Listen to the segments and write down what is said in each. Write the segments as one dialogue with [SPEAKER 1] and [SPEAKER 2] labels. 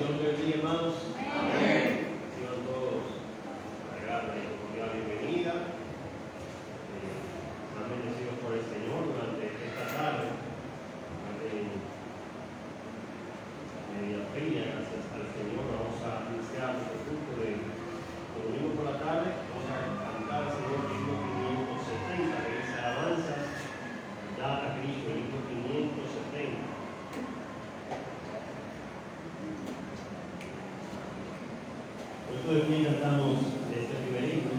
[SPEAKER 1] Señor te bendiga, hermanos. Amén. Reciban todos la cordial bienvenida. Están bendecidos por el Señor durante esta tarde. Media fría, gracias al Señor. Vamos a iniciar nuestro culto de domingo por la tarde. Vamos a cantar al Señor el himno 570, que es alabanza dada a Cristo, el himno 570. Por eso de cantamos este primer himno.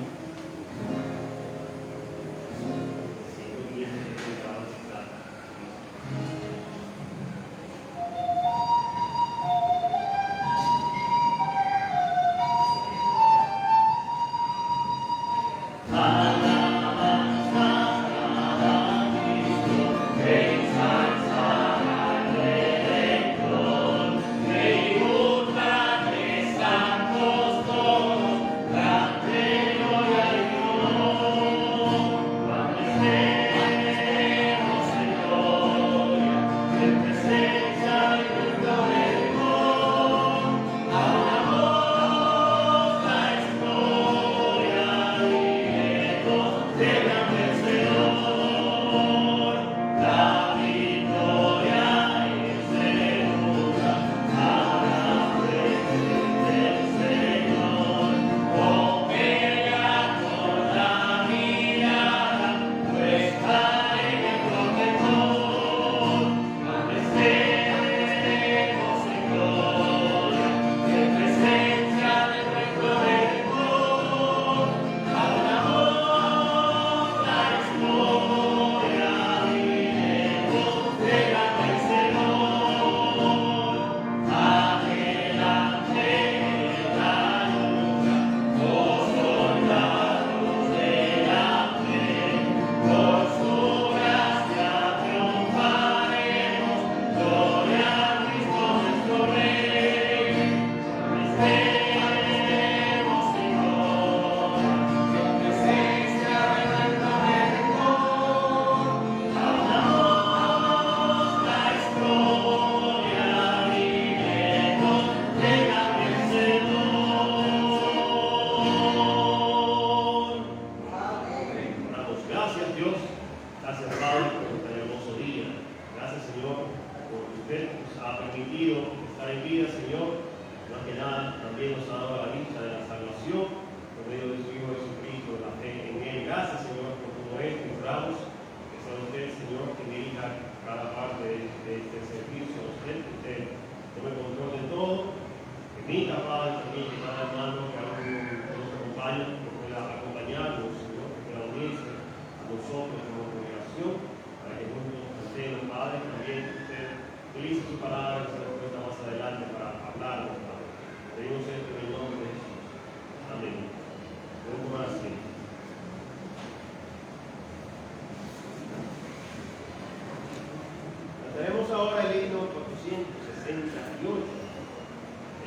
[SPEAKER 1] Ahora el himno 468,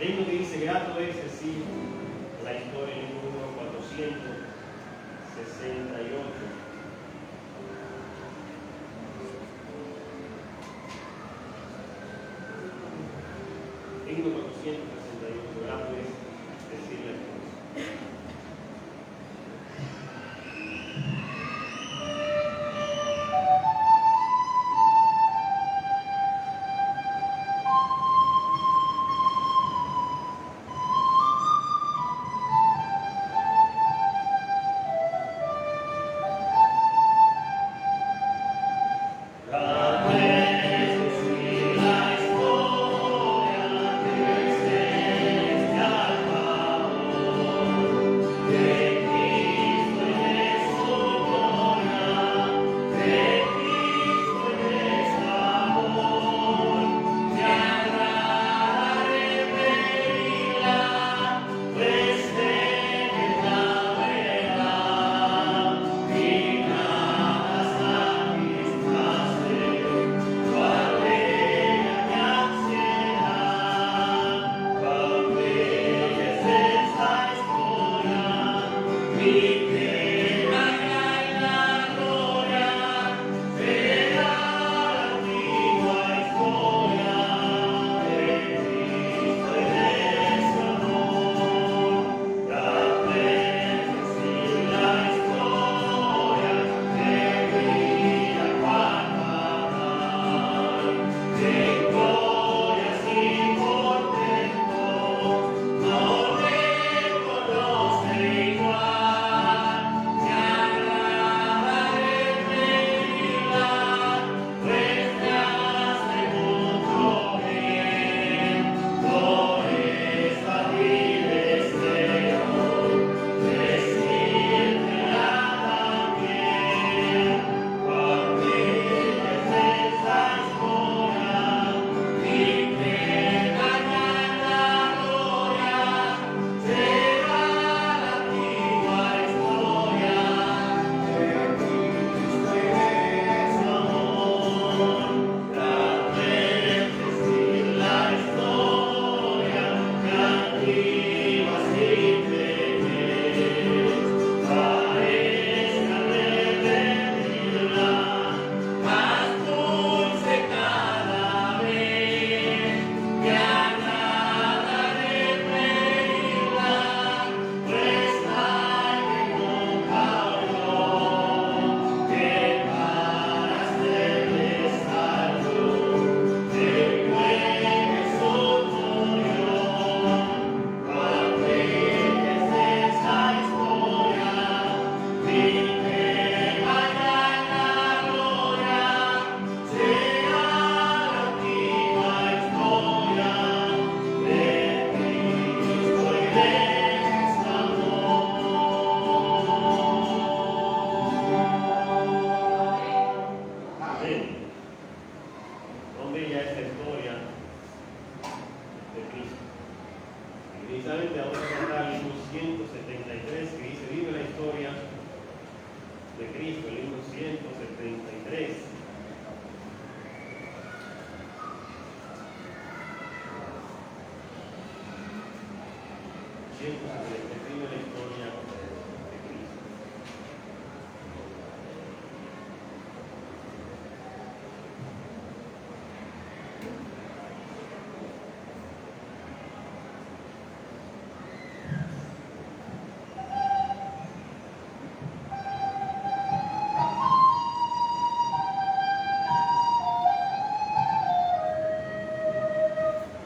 [SPEAKER 1] el himno que dice: grato es decir la historia, el himno 468. Himno 468, grato es decir la historia.
[SPEAKER 2] God bless you, sweet life, oh, yeah,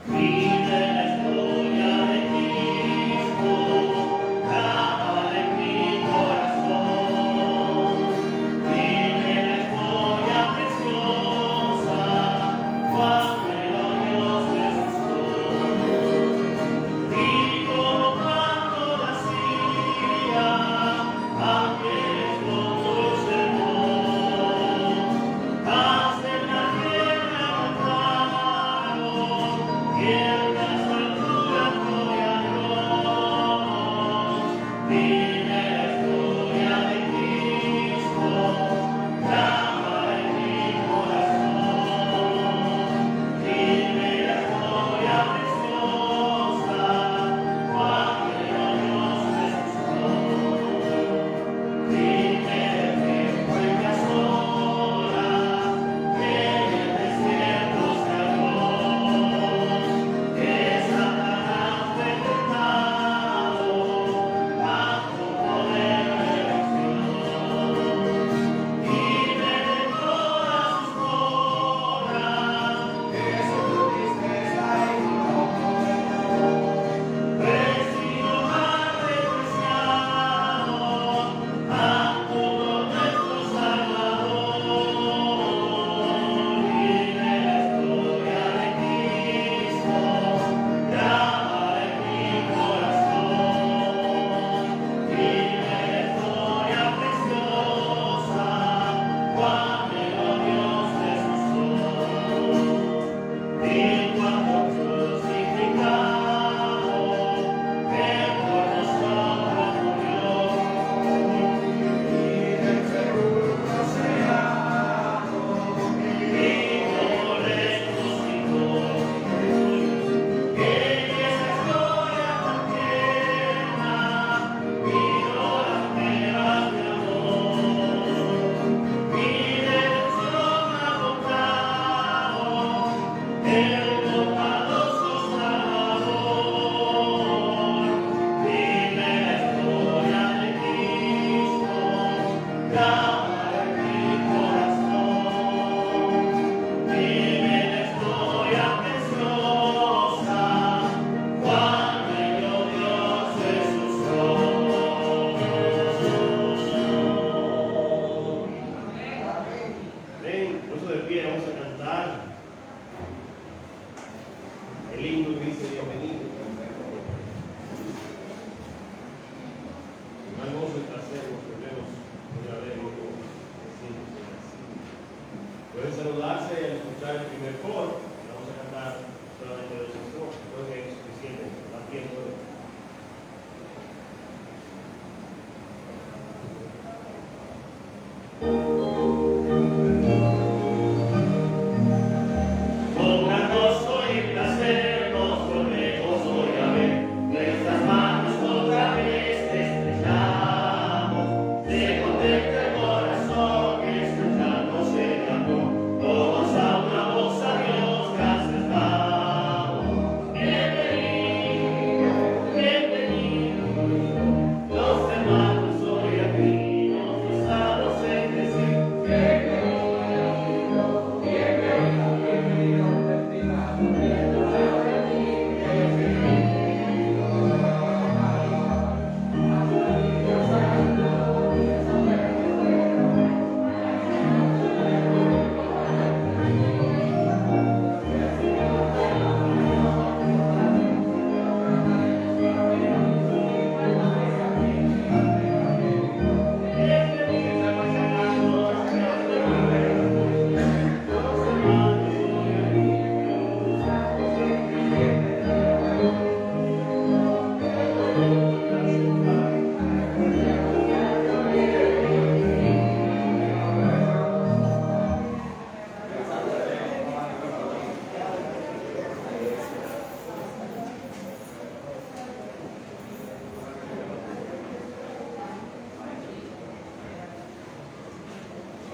[SPEAKER 1] Vive la historia de Cristo.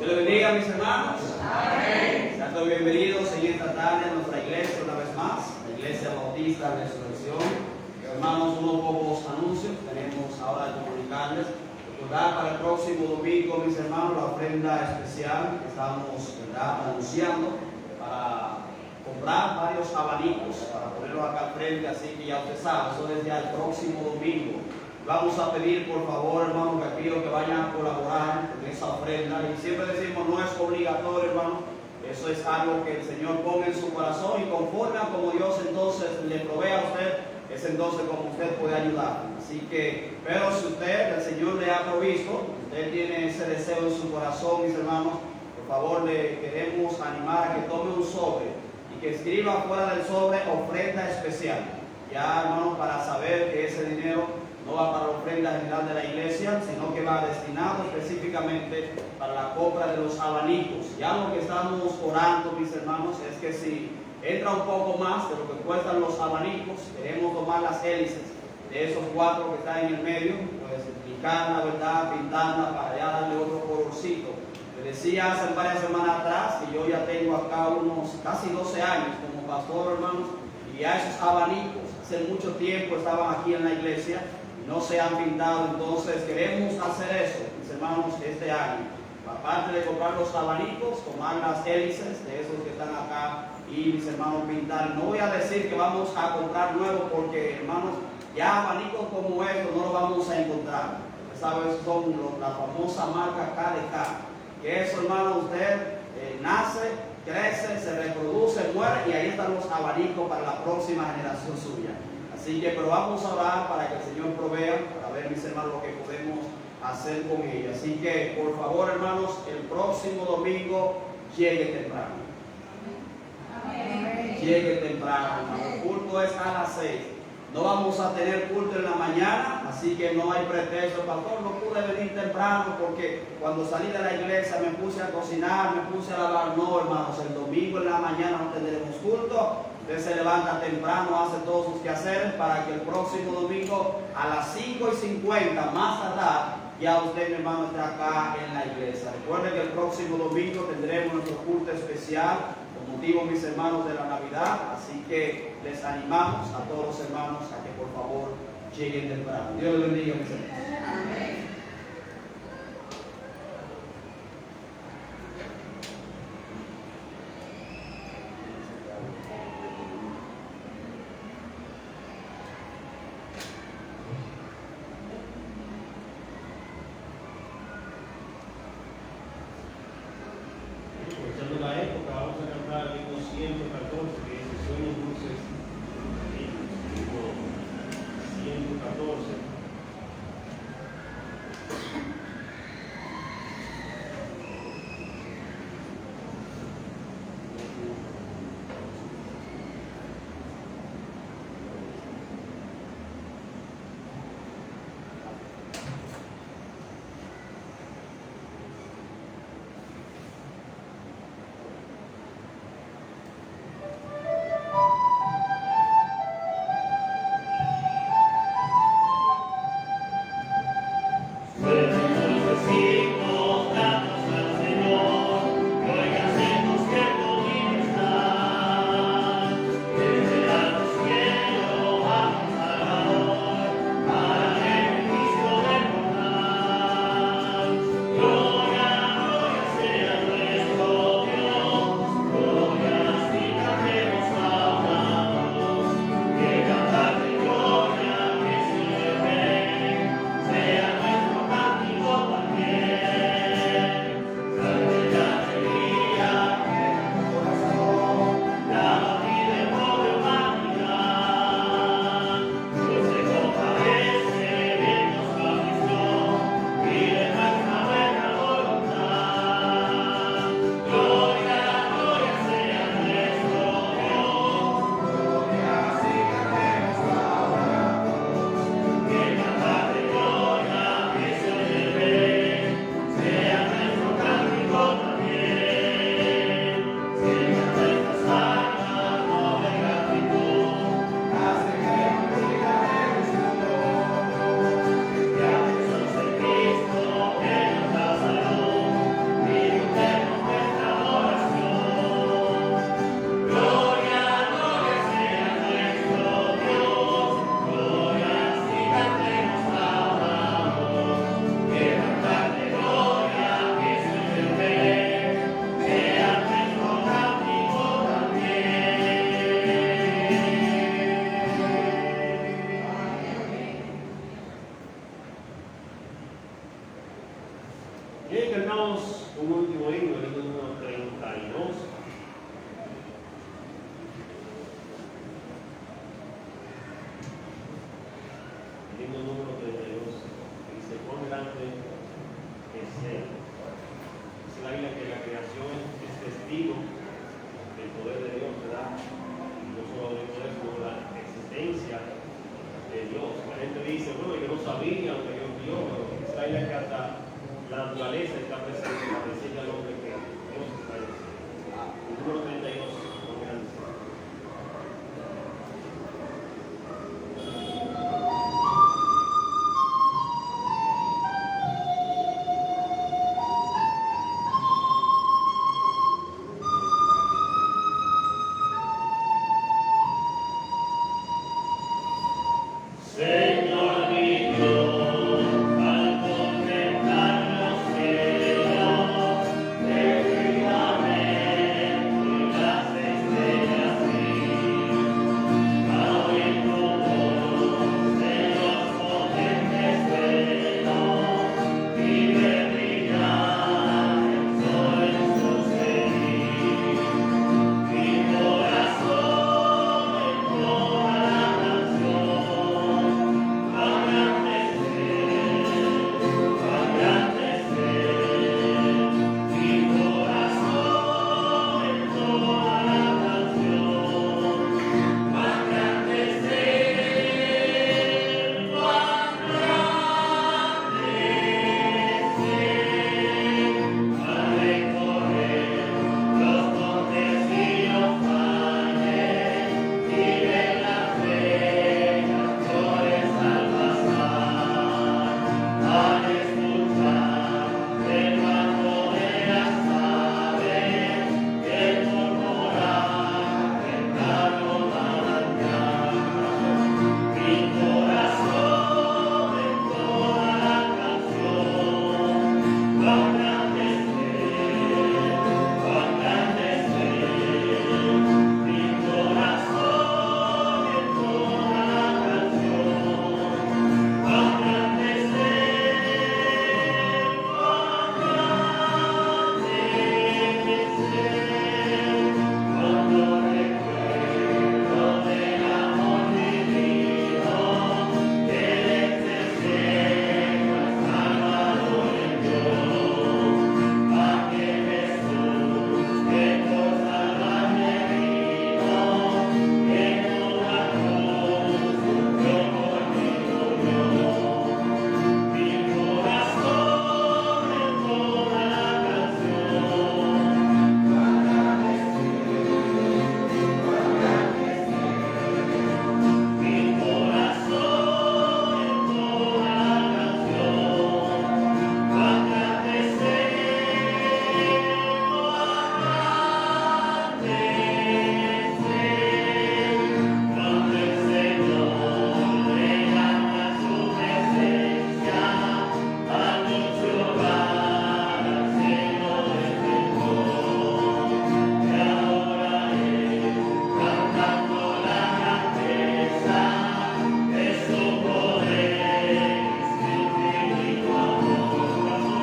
[SPEAKER 2] Dios les bendiga, mis hermanos. Amén. Sean todos bienvenidos en esta tarde a nuestra iglesia una vez más, la Iglesia Bautista de Resurrección. Hermanos, unos pocos anuncios tenemos ahora de comunicarles. Recordar para el próximo domingo, mis hermanos, la ofrenda especial que estamos, ¿verdad?, anunciando para comprar varios abanicos para ponerlos acá al frente, así que ya usted sabe, eso es ya el próximo domingo. Vamos a pedir, por favor, hermanos, que pido que vayan a colaborar en esa ofrenda. Y siempre decimos, no es obligatorio, hermano. Eso es algo que el Señor pone en su corazón y conforme a como Dios entonces le provee a usted, es entonces como usted puede ayudar. Así que, pero si usted, el Señor le ha provisto, usted tiene ese deseo en su corazón, mis hermanos, por favor, le queremos animar a que tome un sobre y que escriba fuera del sobre ofrenda especial. Ya, hermanos, para saber que ese dinero no va para la ofrenda general de la iglesia, sino que va destinado específicamente para la compra de los abanicos. Ya lo que estamos orando, mis hermanos, es que si entra un poco más de lo que cuestan los abanicos, queremos tomar las hélices de esos 4 que están en el medio, pues picarla, ¿verdad?, pintarla para ya darle otro colorcito. Les decía hace varias semanas atrás que yo ya tengo acá unos casi 12 años como pastor, hermanos, y ya esos abanicos hace mucho tiempo estaban aquí en la iglesia, no se han pintado. Entonces queremos hacer eso, mis hermanos, este año. Aparte de comprar los abanicos, tomar las hélices de esos que están acá y, mis hermanos, pintar. No voy a decir que vamos a comprar nuevos porque, hermanos, ya abanicos como estos no los vamos a encontrar. ¿Sabes? Son la famosa marca KDK. Que eso, hermano, usted nace, crece, se reproduce, muere y ahí están los abanicos para la próxima generación suya. Así que, pero vamos a orar para que el Señor provea, para ver, mis hermanos, lo que podemos hacer con ella. Así que, por favor, hermanos, el próximo domingo llegue temprano. Amén. Llegue temprano, hermano. El culto es a las 6. No vamos a tener culto en la mañana, así que no hay pretexto. Pastor, no pude venir temprano porque cuando salí de la iglesia me puse a cocinar, me puse a lavar. No, hermanos, el domingo en la mañana no tendremos culto. Usted se levanta temprano, hace todos sus quehaceres para que el próximo domingo a las 5:50 más tardar, ya usted, mi hermano, esté acá en la iglesia. Recuerden que el próximo domingo tendremos nuestro culto especial con motivo, mis hermanos, de la Navidad. Así que les animamos a todos los hermanos a que por favor lleguen temprano. Dios les bendiga, mis hermanos. Amén.
[SPEAKER 1] Aprovechando la época, vamos a cantar el himno 114, que dice: sueños dulces, himno 114. Bien, cantamos un último himno, el himno número 32. El himno número 32, que dice: cuán grande es Él. Es la isla que la creación es testigo del poder de Dios, ¿verdad? Y no solo del poder, sino la existencia de Dios. La gente dice: bueno, yo no sabía lo que Dios dio, pero es la isla que hasta la naturaleza está presente para decirle al hombre que Dios está en sí. El número 32, cuán grande es Él. Señor mi Dios, al contemplar los cielos, eternamente las estrellas vi, al oír tu voz de los potentes velos, y ver brillar el sol en su cenit. Mi corazón entonó la canción. Cuán grande es Él, cuán grande es Él. Mi corazón entona la canción. Cuán grande es Él, cuán grande es Él. Al recorrer los montes y los valles, y ver las bellas flores al pasar, al escuchar el canto de las aves, el murmurar del claro manantial. Mi corazón entona la canción. Cuán grande es Él, cuán grande es Él. Mi corazón entona la canción. Cuán grande es Él, cuán grande es Él. Cuando recuerdo del amor divino que desde el cielo el Salvador envió, aquel Jesús que por salvarme vino, en una cruz sufrió por mí murió. Mi corazón entona la canción. Cuán grande es Él, cuán grande es Él. Mi corazón entona la canción. Cuán grande es Él, cuán grande es Él. Cuando el Señor me llama a su presencia, anuncio hogar al Señor eterno. Te adoraré cantando la grandeza de su poder y su infinito amor.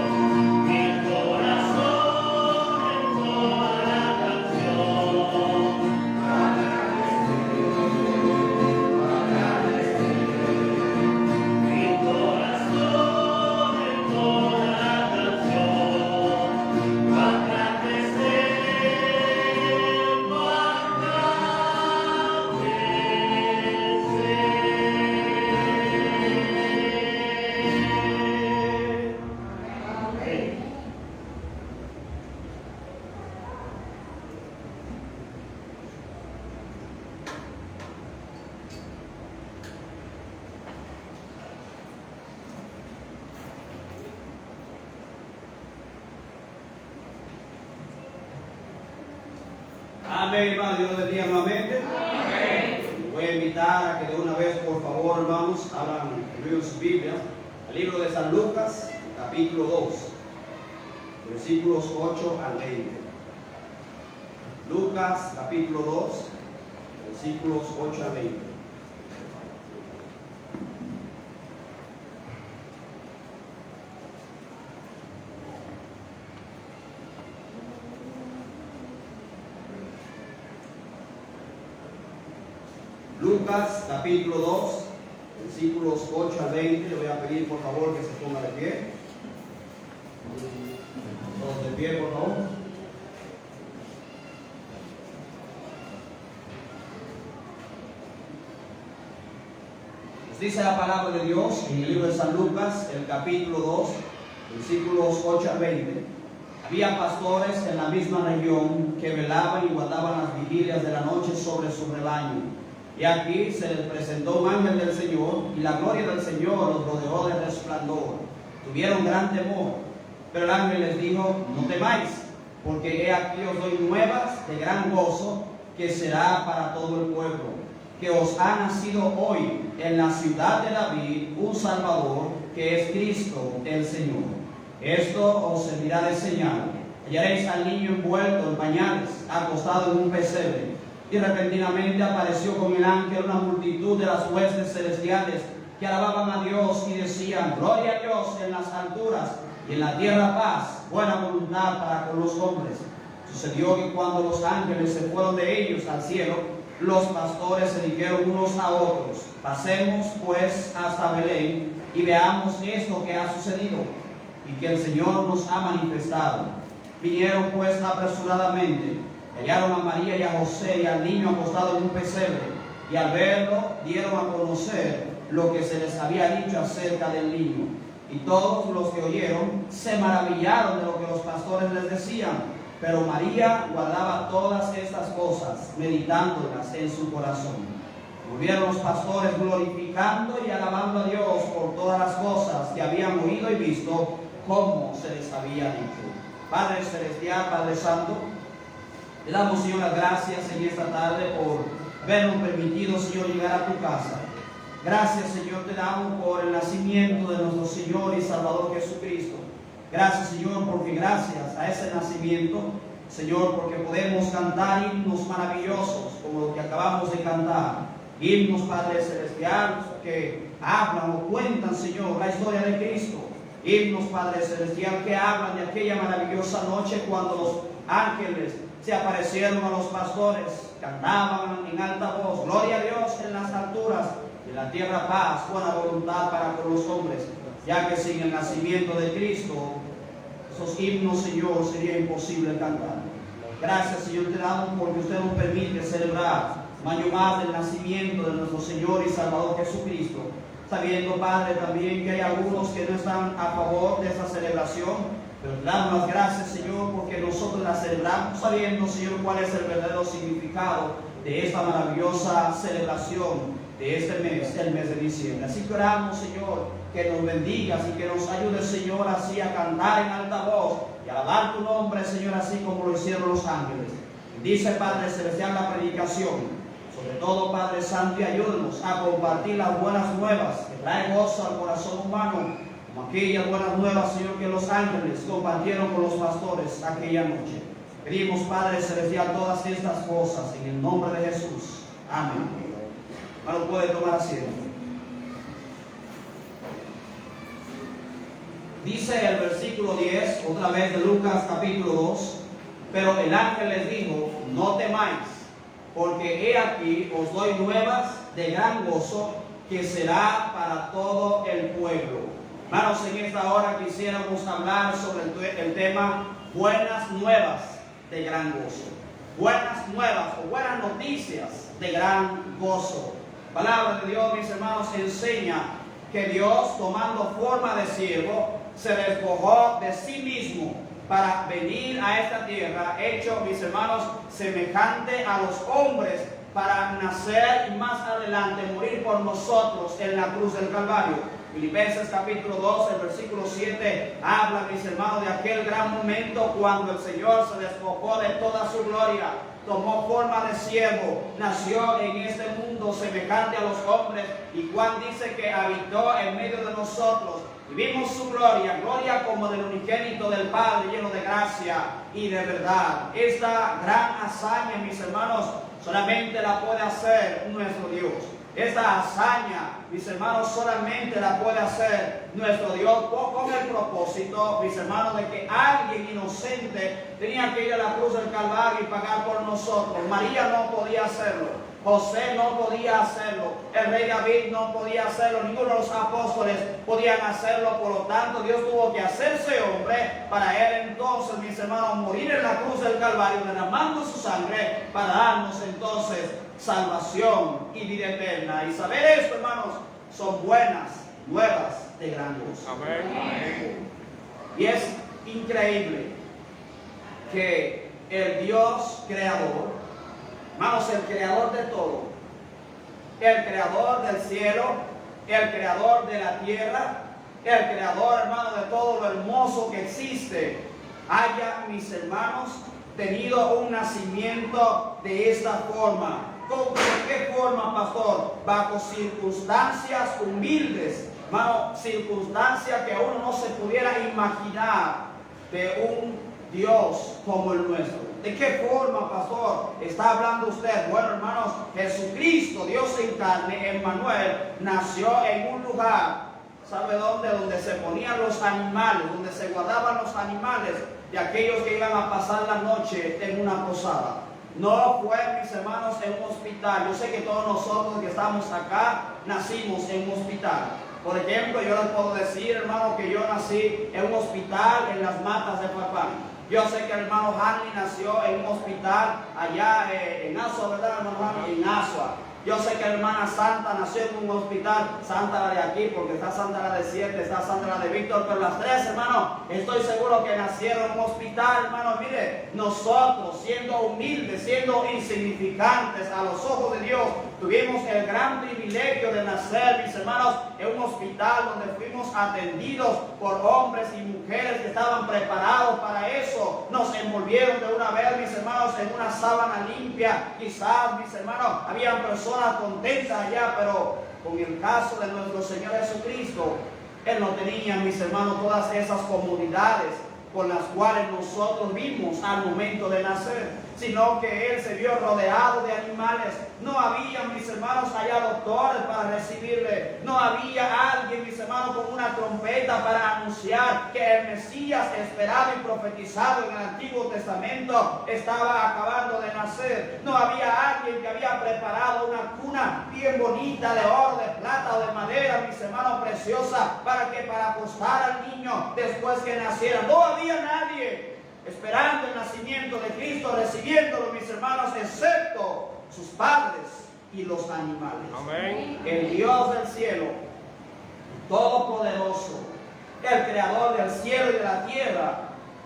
[SPEAKER 1] Mi corazón entona la canción. Cuán grande es Él, cuán grande es Él. Mi corazón entona la canción. Cuán grande es Él, cuán grande es Él. Amén.
[SPEAKER 2] Amén, hermano. Dios les bendiga nuevamente. Voy a invitar a que de una vez, por favor, hermanos, abran conmigo su Biblia al libro de San Lucas, capítulo 2, versículos 8 al 20. Lucas, capítulo 2, versículos 8 al 20. Lucas capítulo 2, versículos 8 al 20. Le voy a pedir por favor que se ponga de pie. Todos de pie, por favor. Nos dice la palabra de Dios en el libro de San Lucas, el capítulo 2, versículos 8 al 20. Había pastores en la misma región que velaban y guardaban las vigilias de la noche sobre su rebaño. Y aquí se les presentó un ángel del Señor, y la gloria del Señor los rodeó de resplandor. Tuvieron gran temor, pero el ángel les dijo: no temáis, porque he aquí os doy nuevas de gran gozo, que será para todo el pueblo, que os ha nacido hoy en la ciudad de David un Salvador, que es Cristo el Señor. Esto os servirá de señal: hallaréis al niño envuelto en pañales, acostado en un pesebre. Y repentinamente apareció con el ángel una multitud de las huestes celestiales que alababan a Dios y decían: gloria a Dios en las alturas, y en la tierra paz, buena voluntad para con los hombres. Sucedió que cuando los ángeles se fueron de ellos al cielo, los pastores se dijeron unos a otros: pasemos pues hasta Belén y veamos esto que ha sucedido y que el Señor nos ha manifestado. Vinieron pues apresuradamente, hallaron a María y a José y al niño acostado en un pesebre, y al verlo dieron a conocer lo que se les había dicho acerca del niño. Y todos los que oyeron se maravillaron de lo que los pastores les decían. Pero María guardaba todas estas cosas, meditándolas en su corazón. Volvieron los pastores glorificando y alabando a Dios por todas las cosas que habían oído y visto, como se les había dicho. Padre Celestial, Padre Santo, le damos, Señor, las gracias en esta tarde por habernos permitido, Señor, llegar a tu casa. Gracias, Señor, te damos por el nacimiento de nuestro Señor y Salvador Jesucristo. Gracias, Señor, porque gracias a ese nacimiento, Señor, porque podemos cantar himnos maravillosos como los que acabamos de cantar. Himnos, Padre Celestial, que hablan o cuentan, Señor, la historia de Cristo. Himnos, Padre Celestial, que hablan de aquella maravillosa noche cuando los ángeles se aparecieron a los pastores, cantaban en alta voz: gloria a Dios en las alturas, y en la tierra paz, buena voluntad para con los hombres. Ya que sin el nacimiento de Cristo, esos himnos, Señor, sería imposible cantar. Gracias, Señor, te damos porque usted nos permite celebrar un año más del nacimiento de nuestro Señor y Salvador Jesucristo, sabiendo, Padre, también que hay algunos que no están a favor de esta celebración. Pero te damos las gracias, Señor, porque nosotros la celebramos sabiendo, Señor, cuál es el verdadero significado de esta maravillosa celebración de este mes, el mes de diciembre. Así que oramos, Señor, que nos bendigas y que nos ayudes, Señor, así a cantar en alta voz y a alabar tu nombre, Señor, así como lo hicieron los ángeles. Dice, Padre Celestial, la predicación. Sobre todo, Padre Santo, y ayúdanos a compartir las buenas nuevas que trae gozo al corazón humano, como aquellas buenas nuevas, Señor, que los ángeles compartieron con los pastores aquella noche. Pedimos, Padre Celestial, todas estas cosas en el nombre de Jesús. Amén. Ahora puede tomar asiento. Dice el versículo 10, otra vez de Lucas capítulo 2: pero el ángel les dijo: no temáis, porque he aquí os doy nuevas de gran gozo, que será para todo el pueblo. Hermanos, en esta hora quisiéramos hablar sobre el tema buenas nuevas de gran gozo. Buenas nuevas o buenas noticias de gran gozo. La palabra de Dios, mis hermanos, enseña que Dios, tomando forma de siervo, se despojó de sí mismo para venir a esta tierra, hecho, mis hermanos, semejante a los hombres, para nacer y más adelante morir por nosotros en la cruz del Calvario. Filipenses capítulo 2, el versículo 7, habla, mis hermanos, de aquel gran momento cuando el Señor se despojó de toda su gloria, tomó forma de siervo, nació en este mundo semejante a los hombres, y Juan dice que habitó en medio de nosotros, y vimos su gloria, gloria como del unigénito del Padre, lleno de gracia y de verdad. Esta gran hazaña, mis hermanos, solamente la puede hacer nuestro Dios. Esta hazaña, mis hermanos, solamente la puede hacer nuestro Dios con el propósito, mis hermanos, de que alguien inocente tenía que ir a la cruz del Calvario y pagar por nosotros. María no podía hacerlo. José no podía hacerlo, el rey David no podía hacerlo, ninguno de los apóstoles podían hacerlo. Por lo tanto, Dios tuvo que hacerse hombre para él entonces, mis hermanos, morir en la cruz del Calvario, derramando su sangre para darnos entonces salvación y vida eterna. Y saber esto, hermanos, son buenas nuevas de gran gozo.
[SPEAKER 3] Amén.
[SPEAKER 2] Y es increíble que el Dios creador, hermanos, el creador de todo, el creador del cielo, el creador de la tierra, el creador, hermano, de todo lo hermoso que existe, haya, mis hermanos, tenido un nacimiento de esta forma. ¿De qué forma, pastor? Bajo circunstancias humildes, hermano, circunstancias que uno no se pudiera imaginar de un Dios como el nuestro. ¿De qué forma, pastor, está hablando usted? Bueno, hermanos, Jesucristo, Dios en carne, Emmanuel, nació en un lugar, ¿sabe dónde? Donde se ponían los animales, donde se guardaban los animales de aquellos que iban a pasar la noche en una posada. No fue, mis hermanos, en un hospital. Yo sé que todos nosotros que estamos acá nacimos en un hospital. Por ejemplo, yo les puedo decir, hermano, que yo nací en un hospital en las Matas de Farfán. Yo sé que el hermano Hanley nació en un hospital allá en Asua, ¿verdad, hermano Hanley? En Asua. Yo sé que la hermana Santa nació en un hospital, Santa la de aquí, porque está Santa la de 7, está Santa la de Víctor, pero las tres, hermano, estoy seguro que nacieron en un hospital, hermano. Mire, nosotros, siendo humildes, siendo insignificantes a los ojos de Dios, tuvimos el gran privilegio de nacer, mis hermanos, en un hospital donde fuimos atendidos por hombres y mujeres que estaban preparados para eso. Nos envolvieron de una vez, mis hermanos, en una sábana limpia. Quizás, mis hermanos, habían personas contentas allá, pero con el caso de nuestro Señor Jesucristo, Él no tenía, mis hermanos, todas esas comodidades con las cuales nosotros vimos al momento de nacer, sino que Él se vio rodeado de animales. No había, mis hermanos, allá doctores para recibirle. No había alguien, mis hermanos, con una trompeta para anunciar que el Mesías esperado y profetizado en el Antiguo Testamento estaba acabando de nacer. No había alguien que había preparado una cuna bien bonita de oro, de plata o de madera, mis hermanos, preciosa, para acostar al niño después que naciera. No había nadie esperando el nacimiento de Cristo, recibiéndolo, mis hermanos, excepto sus padres y los animales.
[SPEAKER 3] Amén.
[SPEAKER 2] El Dios del cielo, todopoderoso, el creador del cielo y de la tierra,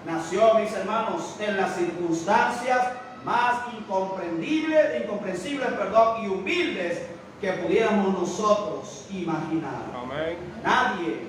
[SPEAKER 2] nació, mis hermanos, en las circunstancias más incomprensibles, y humildes que pudiéramos nosotros imaginar.
[SPEAKER 3] Amén.
[SPEAKER 2] Nadie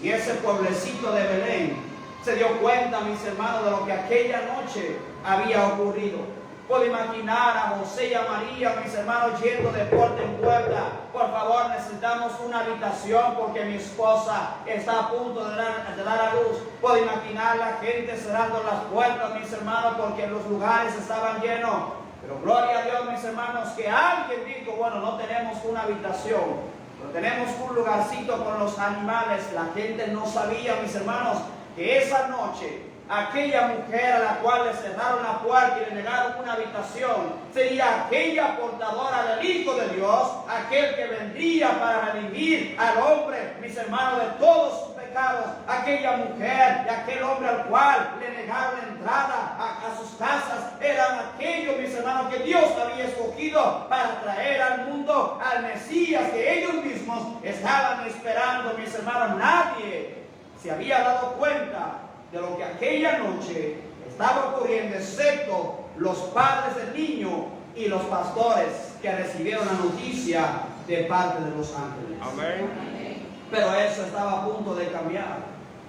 [SPEAKER 2] en ese pueblecito de Belén se dio cuenta, mis hermanos, de lo que aquella noche había ocurrido. Puedo imaginar a José y a María, mis hermanos, yendo de puerta en puerta. Por favor, necesitamos una habitación porque mi esposa está a punto de dar a luz. Puedo imaginar la gente cerrando las puertas, mis hermanos, porque los lugares estaban llenos. Pero gloria a Dios, mis hermanos, que alguien dijo, bueno, no tenemos una habitación, pero tenemos un lugarcito con los animales. La gente no sabía, mis hermanos, que esa noche aquella mujer a la cual le cerraron la puerta y le negaron una habitación sería aquella portadora del Hijo de Dios, aquel que vendría para redimir al hombre, mis hermanos, de todos sus pecados. Aquella mujer y aquel hombre al cual le negaron la entrada a sus casas eran aquellos, mis hermanos, que Dios había escogido para traer al mundo al Mesías que ellos mismos estaban esperando, mis hermanos. Nadie se había dado cuenta de lo que aquella noche estaba ocurriendo, excepto los padres del niño y los pastores que recibieron la noticia de parte de los ángeles.
[SPEAKER 3] Amén.
[SPEAKER 2] Pero eso estaba a punto de cambiar,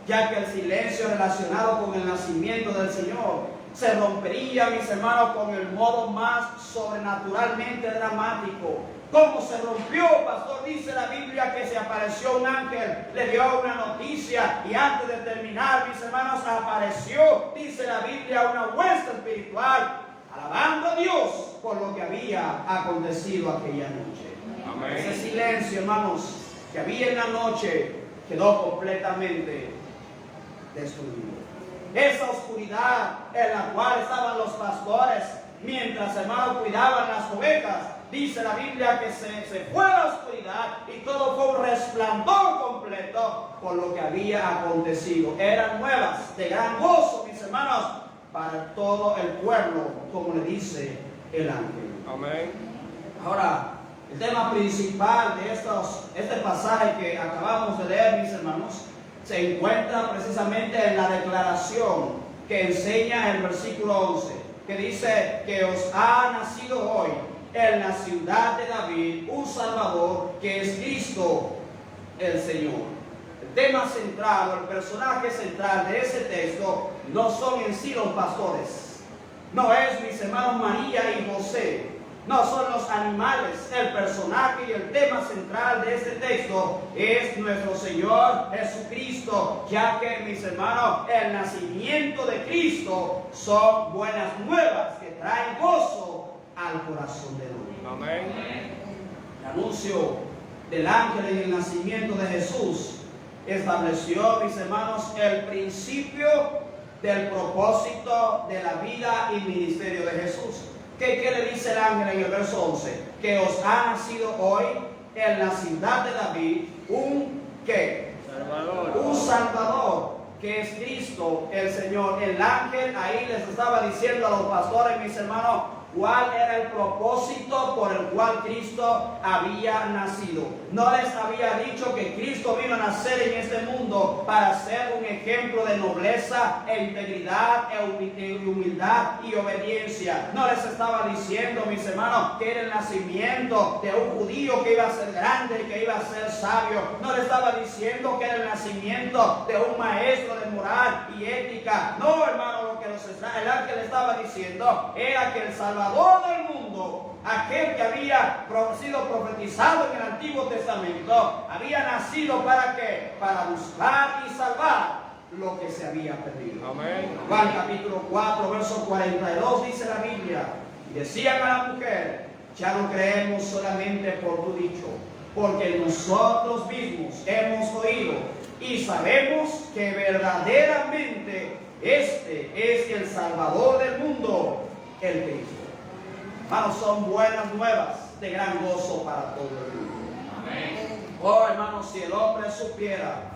[SPEAKER 2] ya que el silencio relacionado con el nacimiento del Señor se rompería, mis hermanos, con el modo más sobrenaturalmente dramático. ¿Cómo se rompió, pastor? Dice la Biblia que se apareció un ángel, le dio una noticia y antes de terminar, mis hermanos, apareció, dice la Biblia, una hueste espiritual, alabando a Dios por lo que había acontecido aquella noche.
[SPEAKER 3] Amén.
[SPEAKER 2] Ese silencio, hermanos, que había en la noche quedó completamente destruido. Esa oscuridad en la cual estaban los pastores mientras, hermanos, cuidaban las ovejas, dice la Biblia que se fue a la oscuridad y todo fue un resplandor completo por lo que había acontecido. Eran nuevas de gran gozo, mis hermanos, para todo el pueblo, como le dice el ángel.
[SPEAKER 1] Amén.
[SPEAKER 2] Ahora, el tema principal de este pasaje que acabamos de leer, mis hermanos, se encuentra precisamente en la declaración que enseña el versículo 11, que dice que os ha nacido hoy en la ciudad de David un Salvador, que es Cristo el Señor. El tema central, o el personaje central de ese texto no son en sí los pastores, no es, mis hermanos, María y José, no son los animales. El personaje y el tema central de este texto es nuestro Señor Jesucristo, ya que, mis hermanos, el nacimiento de Cristo son buenas nuevas que traen gozo al corazón del hombre.
[SPEAKER 1] Amén.
[SPEAKER 2] El anuncio del ángel en el nacimiento de Jesús estableció, mis hermanos, el principio del propósito de la vida y ministerio de Jesús. ¿Qué le dice el ángel en el verso 11? Que os ha nacido hoy en la ciudad de David un ¿qué?
[SPEAKER 1] Salvador.
[SPEAKER 2] Un Salvador, que es Cristo el Señor. El ángel ahí les estaba diciendo a los pastores, mis hermanos, cuál era el propósito por el cual Cristo había nacido. No les había dicho que Cristo vino a nacer en este mundo para ser un ejemplo de nobleza e integridad e humildad y obediencia. No les estaba diciendo, mis hermanos, que era el nacimiento de un judío que iba a ser grande y que iba a ser sabio. No les estaba diciendo que era el nacimiento de un maestro de moral y ética. No, hermano, lo que el ángel estaba diciendo era que el Salvador del mundo, aquel que había sido profetizado en el Antiguo Testamento, había nacido ¿para qué? Para buscar y salvar lo que se había perdido.
[SPEAKER 1] Amén.
[SPEAKER 2] Juan capítulo 4, verso 42 dice la Biblia, y decían a la mujer, ya no creemos solamente por tu dicho, porque nosotros mismos hemos oído y sabemos que verdaderamente este es el Salvador del mundo, el Cristo. Hermanos, son buenas nuevas de gran gozo para todo el mundo.
[SPEAKER 3] Amén.
[SPEAKER 2] Oh, hermanos, si el hombre supiera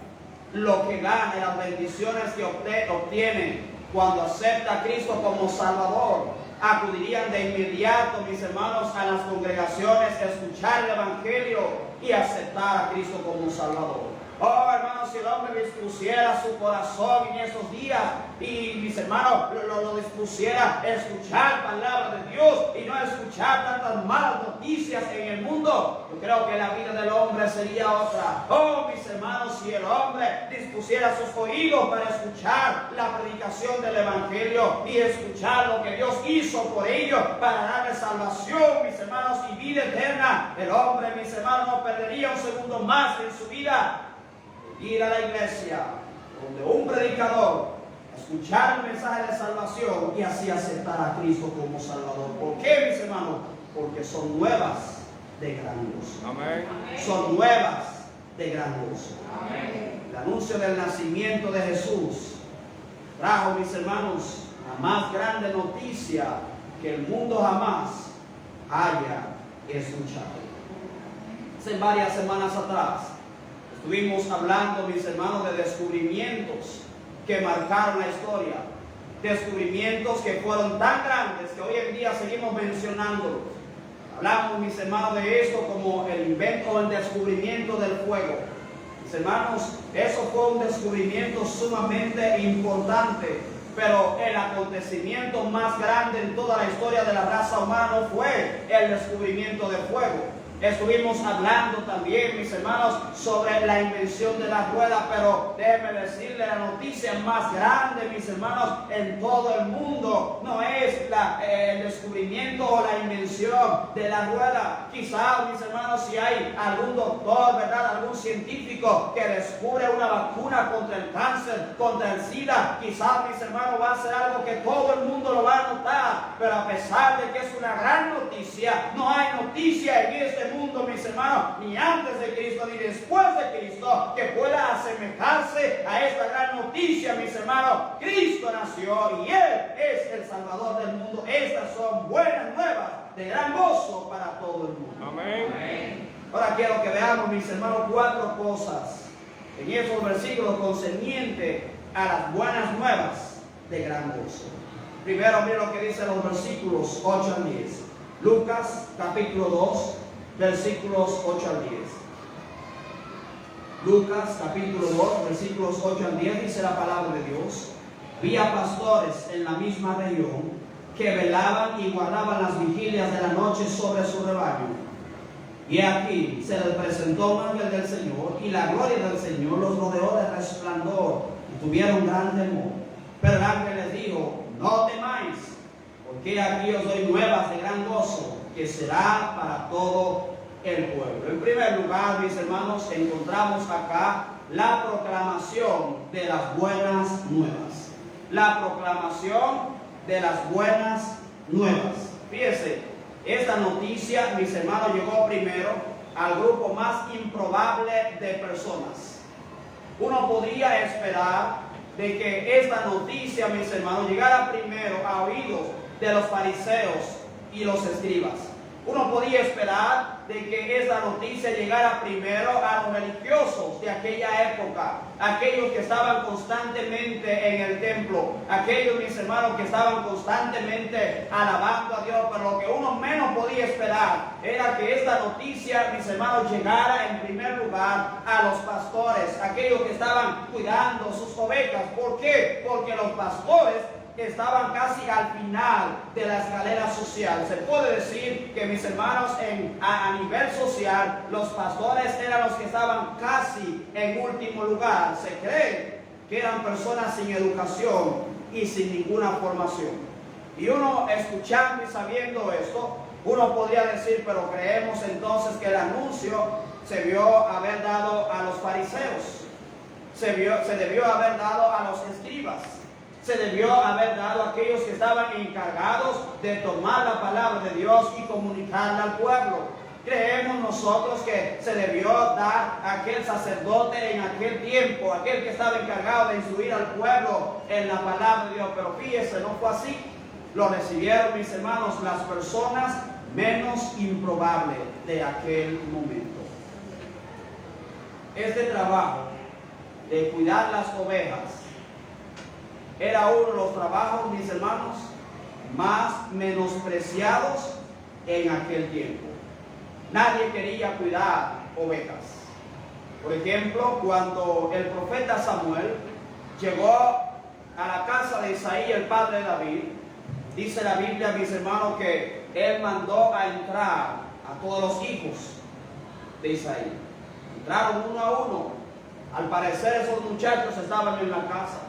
[SPEAKER 2] lo que gana y las bendiciones que obtiene cuando acepta a Cristo como Salvador, acudirían de inmediato, mis hermanos, a las congregaciones a escuchar el Evangelio y aceptar a Cristo como Salvador. Oh, hermanos, si el hombre dispusiera su corazón en estos días y, mis hermanos, lo dispusiera a escuchar palabra de Dios y no a escuchar tantas malas noticias en el mundo, yo creo que la vida del hombre sería otra. Oh, mis hermanos, si el hombre dispusiera sus oídos para escuchar la predicación del Evangelio y escuchar lo que Dios hizo por ellos para darle salvación, mis hermanos, y vida eterna, el hombre, mis hermanos, no perdería un segundo más en su vida. Ir a la iglesia donde un predicador escuchar el mensaje de salvación y así aceptar a Cristo como Salvador. ¿Por qué, mis hermanos? Porque son nuevas de gran gozo.
[SPEAKER 1] Amén.
[SPEAKER 2] Son nuevas de gran gozo.
[SPEAKER 3] Amén.
[SPEAKER 2] El anuncio del nacimiento de Jesús trajo, mis hermanos, la más grande noticia que el mundo jamás haya escuchado. Hace varias semanas atrás estuvimos hablando, mis hermanos, de descubrimientos que marcaron la historia. Descubrimientos que fueron tan grandes que hoy en día seguimos mencionándolos. Hablamos, mis hermanos, de esto como el invento o el descubrimiento del fuego. Mis hermanos, eso fue un descubrimiento sumamente importante. Pero el acontecimiento más grande en toda la historia de la raza humana no fue el descubrimiento del fuego. Estuvimos hablando también, mis hermanos, sobre la invención de la rueda, pero déjenme decirle, la noticia más grande, mis hermanos, en todo el mundo no es el descubrimiento o la invención de la rueda. Quizás, mis hermanos, si hay algún doctor, ¿verdad?, algún científico que descubre una vacuna contra el cáncer, contra el SIDA, quizás, mis hermanos, va a ser algo que todo el mundo lo va a notar, pero a pesar de que es una gran noticia, no hay noticia en este mundo, mis hermanos, ni antes de Cristo ni después de Cristo, que pueda asemejarse a esta gran noticia, mis hermanos. Cristo nació y Él es el Salvador del mundo. Estas son buenas nuevas de gran gozo para todo el mundo.
[SPEAKER 1] Amén.
[SPEAKER 2] Ahora quiero que veamos, mis hermanos, 4 cosas en esos versículos concernientes a las buenas nuevas de gran gozo. Primero, mira lo que dicen los versículos 8 al 10. Lucas capítulo 2, versículos 8 al 10. Lucas capítulo 2, versículos 8 al 10, dice la palabra de Dios. Había pastores en la misma región que velaban y guardaban las vigilias de la noche sobre su rebaño. Y aquí se les presentó un ángel del Señor, y la gloria del Señor los rodeó de resplandor, y tuvieron gran temor. Pero el ángel les dijo: no temáis, porque aquí os doy nuevas de gran gozo, que será para todo el pueblo. En primer lugar, mis hermanos, encontramos acá la proclamación de las buenas nuevas. La proclamación de las buenas nuevas. Fíjense, esta noticia, mis hermanos, llegó primero al grupo más improbable de personas. Uno podría esperar de que esta noticia, mis hermanos, llegara primero a oídos de los fariseos y los escribas. Uno podía esperar de que esta noticia llegara primero a los religiosos de aquella época, aquellos que estaban constantemente en el templo, aquellos, mis hermanos, que estaban constantemente alabando a Dios. Pero lo que uno menos podía esperar era que esta noticia, mis hermanos, llegara en primer lugar a los pastores, aquellos que estaban cuidando sus ovejas. ¿Por qué? Porque los pastores estaban casi al final de la escalera social. Se puede decir que, mis hermanos, a nivel social, los pastores eran los que estaban casi en último lugar. Se cree que eran personas sin educación y sin ninguna formación. Y uno, escuchando y sabiendo esto, uno podría decir: pero creemos entonces que el anuncio se debió haber dado a los fariseos, se debió haber dado a los escribas, se debió haber dado a aquellos que estaban encargados de tomar la palabra de Dios y comunicarla al pueblo. Creemos nosotros que se debió dar a aquel sacerdote en aquel tiempo, aquel que estaba encargado de instruir al pueblo en la palabra de Dios. Pero fíjese, no fue así. Lo recibieron, mis hermanos, las personas menos improbables de aquel momento. Este trabajo de cuidar las ovejas era uno de los trabajos, mis hermanos, más menospreciados en aquel tiempo. Nadie quería cuidar ovejas. Por ejemplo, cuando el profeta Samuel llegó a la casa de Isaí, el padre de David, dice la Biblia, mis hermanos, que él mandó a entrar a todos los hijos de Isaí. Entraron uno a uno. Al parecer esos muchachos estaban en la casa.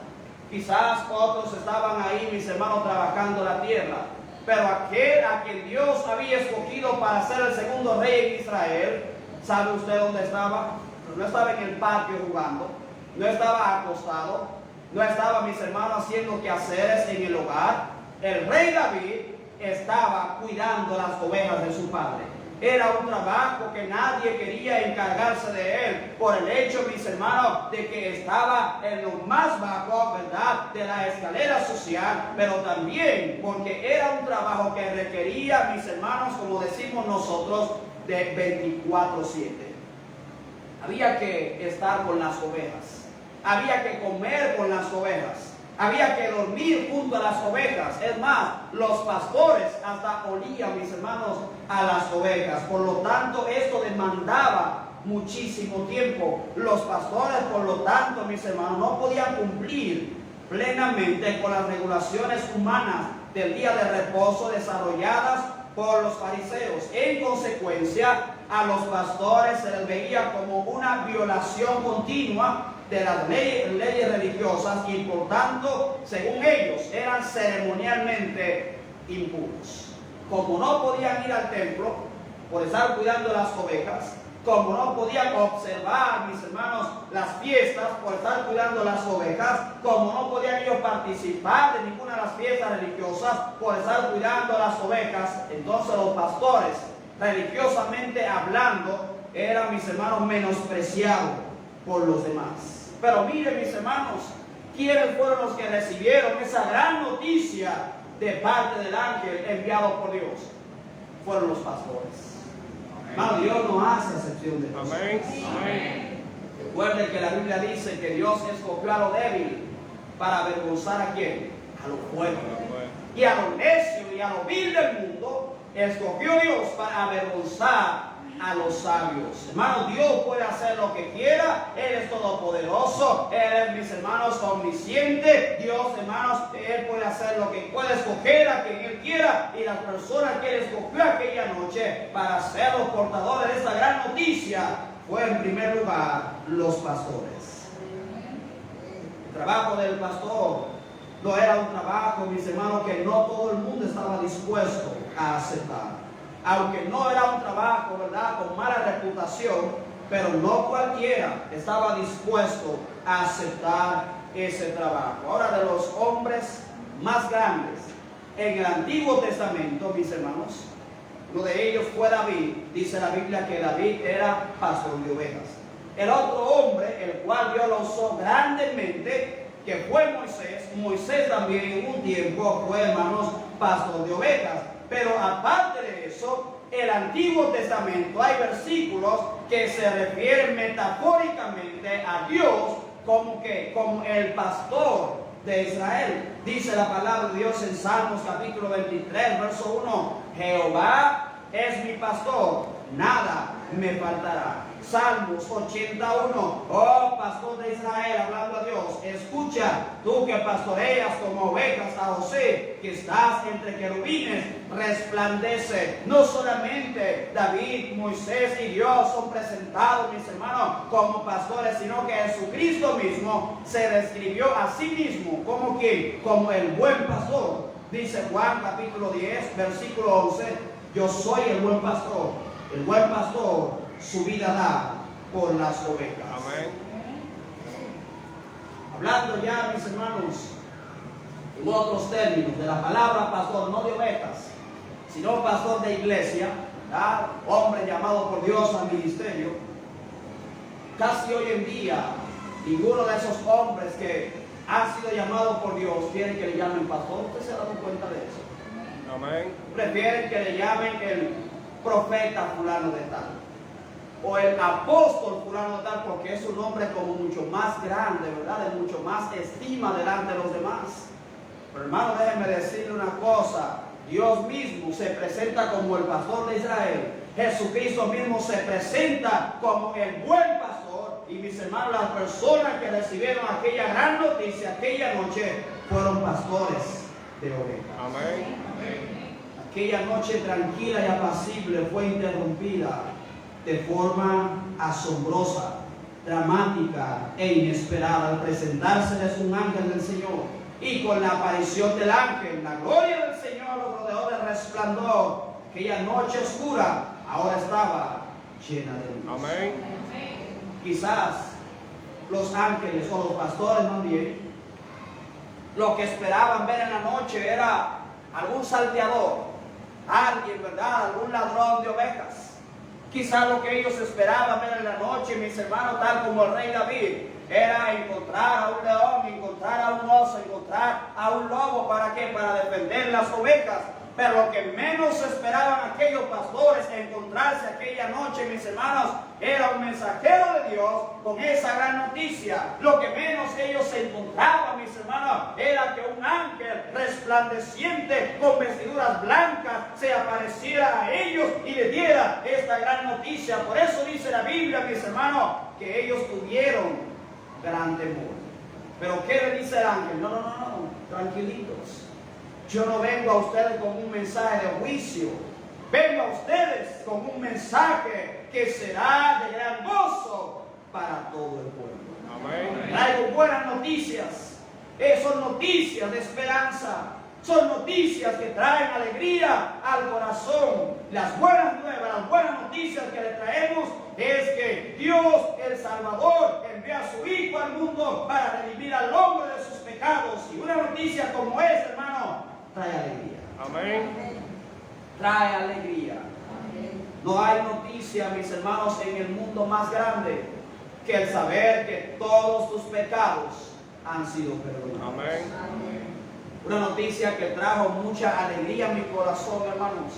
[SPEAKER 2] Quizás otros estaban ahí, mis hermanos, trabajando la tierra. Pero aquel a quien Dios había escogido para ser el segundo rey en Israel, ¿sabe usted dónde estaba? No estaba en el patio jugando, no estaba acostado, no estaba, mis hermanos, haciendo quehaceres en el hogar. El rey David estaba cuidando las ovejas de su padre. Era un trabajo que nadie quería encargarse de él, por el hecho, mis hermanos, de que estaba en lo más bajo, ¿verdad?, de la escalera social, pero también porque era un trabajo que requería, mis hermanos, como decimos nosotros, de 24/7. Había que estar con las ovejas, había que comer con las ovejas, había que dormir junto a las ovejas. Es más, los pastores hasta olían, mis hermanos, a las ovejas. Por lo tanto, esto demandaba muchísimo tiempo. Los pastores, por lo tanto, mis hermanos, no podían cumplir plenamente con las regulaciones humanas del día de reposo desarrolladas por los fariseos. En consecuencia, a los pastores se les veía como una violación continua de las leyes religiosas, y por tanto, según ellos, eran ceremonialmente impuros. Como no podían ir al templo por estar cuidando las ovejas, como no podían observar, mis hermanos, las fiestas por estar cuidando las ovejas, como no podían ellos participar de ninguna de las fiestas religiosas por estar cuidando las ovejas, entonces los pastores, religiosamente hablando, eran, mis hermanos, menospreciados por los demás. Pero miren, mis hermanos, ¿quiénes fueron los que recibieron esa gran noticia de parte del ángel enviado por Dios? fueron los pastores. Hermano, Dios no hace excepción de personas.
[SPEAKER 1] Amén.
[SPEAKER 2] Recuerden que la Biblia dice que Dios escogió a lo débil para avergonzar a quién, a lo fuerte. Y a lo necio y a lo vil del mundo escogió Dios para avergonzar a los sabios. Hermanos, Dios puede hacer lo que quiera. Él es todopoderoso. Él es, mis hermanos, omnisciente. Dios, hermanos, Él puede hacer lo que puede, escoger a quien Él quiera. Y las personas que Él escogió aquella noche para ser los portadores de esta gran noticia fue en primer lugar los pastores. El trabajo del pastor no era un trabajo, mis hermanos, que no todo el mundo estaba dispuesto a aceptar. Aunque no era un trabajo, ¿verdad?, con mala reputación, pero no cualquiera estaba dispuesto a aceptar ese trabajo. Ahora, de los hombres más grandes en el Antiguo Testamento, mis hermanos, uno de ellos fue David. Dice la Biblia que David era pastor de ovejas. El otro hombre, el cual Dios lo usó grandemente, que fue Moisés. Moisés también en un tiempo fue, hermanos, pastor de ovejas. Pero aparte de eso, el Antiguo Testamento hay versículos que se refieren metafóricamente a Dios como el pastor de Israel. Dice la palabra de Dios en Salmos capítulo 23, verso 1: Jehová es mi pastor, nada me faltará. Salmos 81, oh pastor de Israel, hablando a Dios, escucha, tú que pastoreas como ovejas a José, que estás entre querubines, resplandece. No solamente David, Moisés y Dios son presentados, mis hermanos, como pastores, sino que Jesucristo mismo se describió a sí mismo como ¿quién? Como el buen pastor. Dice Juan capítulo 10, versículo 11, yo soy el buen pastor. El buen pastor su vida da por las ovejas.
[SPEAKER 1] Amén.
[SPEAKER 2] Hablando ya, mis hermanos, en otros términos de la palabra pastor, no de ovejas, sino pastor de iglesia, ¿verdad? Hombre llamado por Dios al ministerio. Casi hoy en día, ninguno de esos hombres que han sido llamados por Dios quieren que le llamen pastor. ¿Usted se ha dado cuenta de eso?
[SPEAKER 1] Amén.
[SPEAKER 2] Prefieren que le llamen el profeta fulano de tal, o el apóstol fulano de tal, porque es un hombre como mucho más grande, ¿verdad? De mucho más estima delante de los demás. Pero hermano, déjenme decirle una cosa: Dios mismo se presenta como el pastor de Israel. Jesucristo mismo se presenta como el buen pastor. Y mis hermanos, las personas que recibieron aquella gran noticia aquella noche fueron pastores de ovejas.
[SPEAKER 1] Amén.
[SPEAKER 2] Aquella noche tranquila y apacible fue interrumpida de forma asombrosa, dramática e inesperada al presentárseles un ángel del Señor. Y con la aparición del ángel, la gloria del Señor los rodeó de resplandor. Aquella noche oscura ahora estaba llena de luz.
[SPEAKER 1] Amén.
[SPEAKER 2] Quizás los ángeles o los pastores también, lo que esperaban ver en la noche era algún salteador, alguien, ¿verdad?, algún ladrón de ovejas. Quizás lo que ellos esperaban ver en la noche, mis hermanos, tal como el rey David, era encontrar a un león, encontrar a un oso, encontrar a un lobo. ¿Para qué? Para defender las ovejas. Pero lo que menos esperaban aquellos pastores encontrarse aquella noche, mis hermanos, era un mensajero de Dios con esa gran noticia. Lo que menos ellos se encontraban, mis hermanos, era que un ángel resplandeciente con vestiduras blancas se apareciera a ellos y les diera esta gran noticia. Por eso dice la Biblia, mis hermanos, que ellos tuvieron gran temor. Pero ¿qué le dice el ángel? No, tranquilitos. Yo no vengo a ustedes con un mensaje de juicio. Vengo a ustedes con un mensaje que será de gran gozo para todo el pueblo.
[SPEAKER 1] Amén.
[SPEAKER 2] Traigo buenas noticias. Son noticias de esperanza. Son noticias que traen alegría al corazón. Las buenas nuevas, las buenas noticias que le traemos es que Dios, el Salvador, envía a su Hijo al mundo para redimir al hombre de sus pecados. Y una noticia como esa, hermano, trae alegría.
[SPEAKER 1] Amén.
[SPEAKER 2] Trae alegría. No hay noticia, mis hermanos, en el mundo más grande que el saber que todos tus pecados han sido perdonados.
[SPEAKER 1] Amén.
[SPEAKER 2] Una noticia que trajo mucha alegría a mi corazón, hermanos,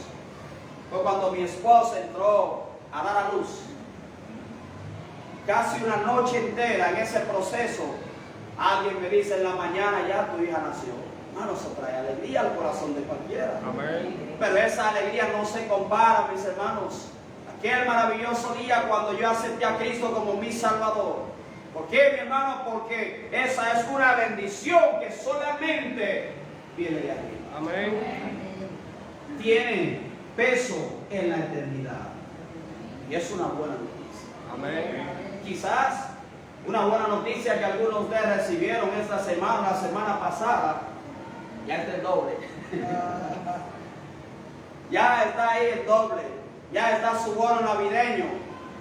[SPEAKER 2] fue cuando mi esposa entró a dar a luz. Casi una noche entera en ese proceso, alguien me dice en la mañana, ya tu hija nació. Hermano, eso trae alegría al corazón de cualquiera.
[SPEAKER 1] Amén.
[SPEAKER 2] Pero esa alegría no se compara, mis hermanos, aquel maravilloso día cuando yo acepté a Cristo como mi Salvador. ¿Por qué, mi hermano? Porque esa es una bendición que solamente viene de arriba.
[SPEAKER 1] Amén.
[SPEAKER 2] Tiene peso en la eternidad. Y es una buena noticia.
[SPEAKER 1] Amén.
[SPEAKER 2] Quizás una buena noticia que algunos de ustedes recibieron esta semana, la semana pasada, ya está el doble. Ya está ahí el doble. Ya está su bono navideño.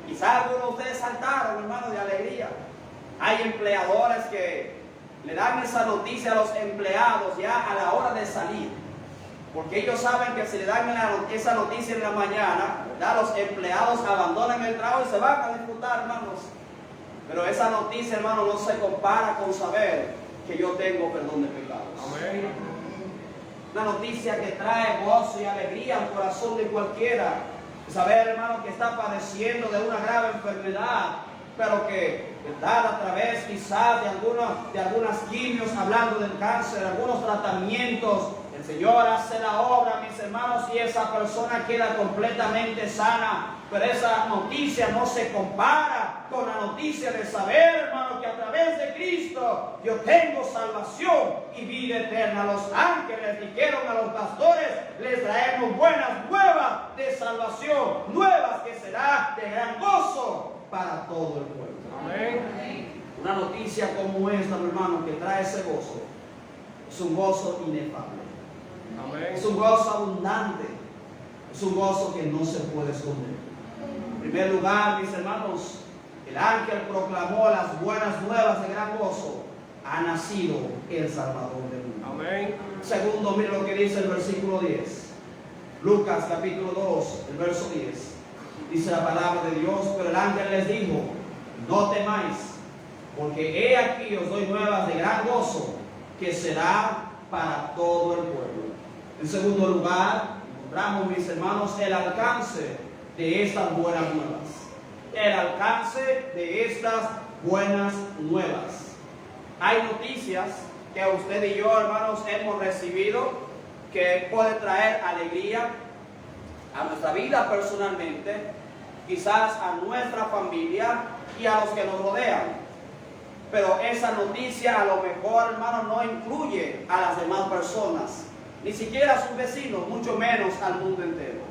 [SPEAKER 2] Quizás algunos de ustedes saltaron, hermano, de alegría. Hay empleadores que le dan esa noticia a los empleados ya a la hora de salir. Porque ellos saben que si le dan esa noticia en la mañana, ¿verdad? Los empleados abandonan el trabajo y se van a disfrutar, hermanos. Pero esa noticia, hermano, no se compara con saber que yo tengo perdón de pecados.
[SPEAKER 1] Amén.
[SPEAKER 2] Una noticia que trae gozo y alegría al corazón de cualquiera. Saber, hermano, que está padeciendo de una grave enfermedad, pero que, ¿verdad?, a través quizás de algunas quimios, hablando del cáncer, algunos tratamientos, el Señor hace la obra, mis hermanos, y esa persona queda completamente sana. Pero esa noticia no se compara con la noticia de saber, hermano, que a través de Cristo yo tengo salvación y vida eterna. Los ángeles dijeron a los pastores, les traemos buenas nuevas de salvación, nuevas que será de gran gozo para todo el pueblo.
[SPEAKER 1] Amén.
[SPEAKER 2] Una noticia como esta, mi hermano, que trae ese gozo, es un gozo inefable.
[SPEAKER 1] Amén.
[SPEAKER 2] Es un gozo abundante. Es un gozo que no se puede esconder. En primer lugar, mis hermanos, el ángel proclamó las buenas nuevas de gran gozo. Ha nacido el Salvador del mundo.
[SPEAKER 1] Amén.
[SPEAKER 2] Segundo, mire lo que dice el versículo 10. Lucas capítulo 2, el verso 10. Dice la palabra de Dios, pero el ángel les dijo, no temáis, porque he aquí os doy nuevas de gran gozo, que será para todo el pueblo. En segundo lugar, encontramos, mis hermanos, el alcance de estas buenas nuevas. El alcance de estas buenas nuevas. Hay noticias que usted y yo, hermanos, hemos recibido que pueden traer alegría a nuestra vida personalmente, quizás a nuestra familia y a los que nos rodean. Pero esa noticia a lo mejor, hermano, no incluye a las demás personas, ni siquiera a sus vecinos, mucho menos al mundo entero.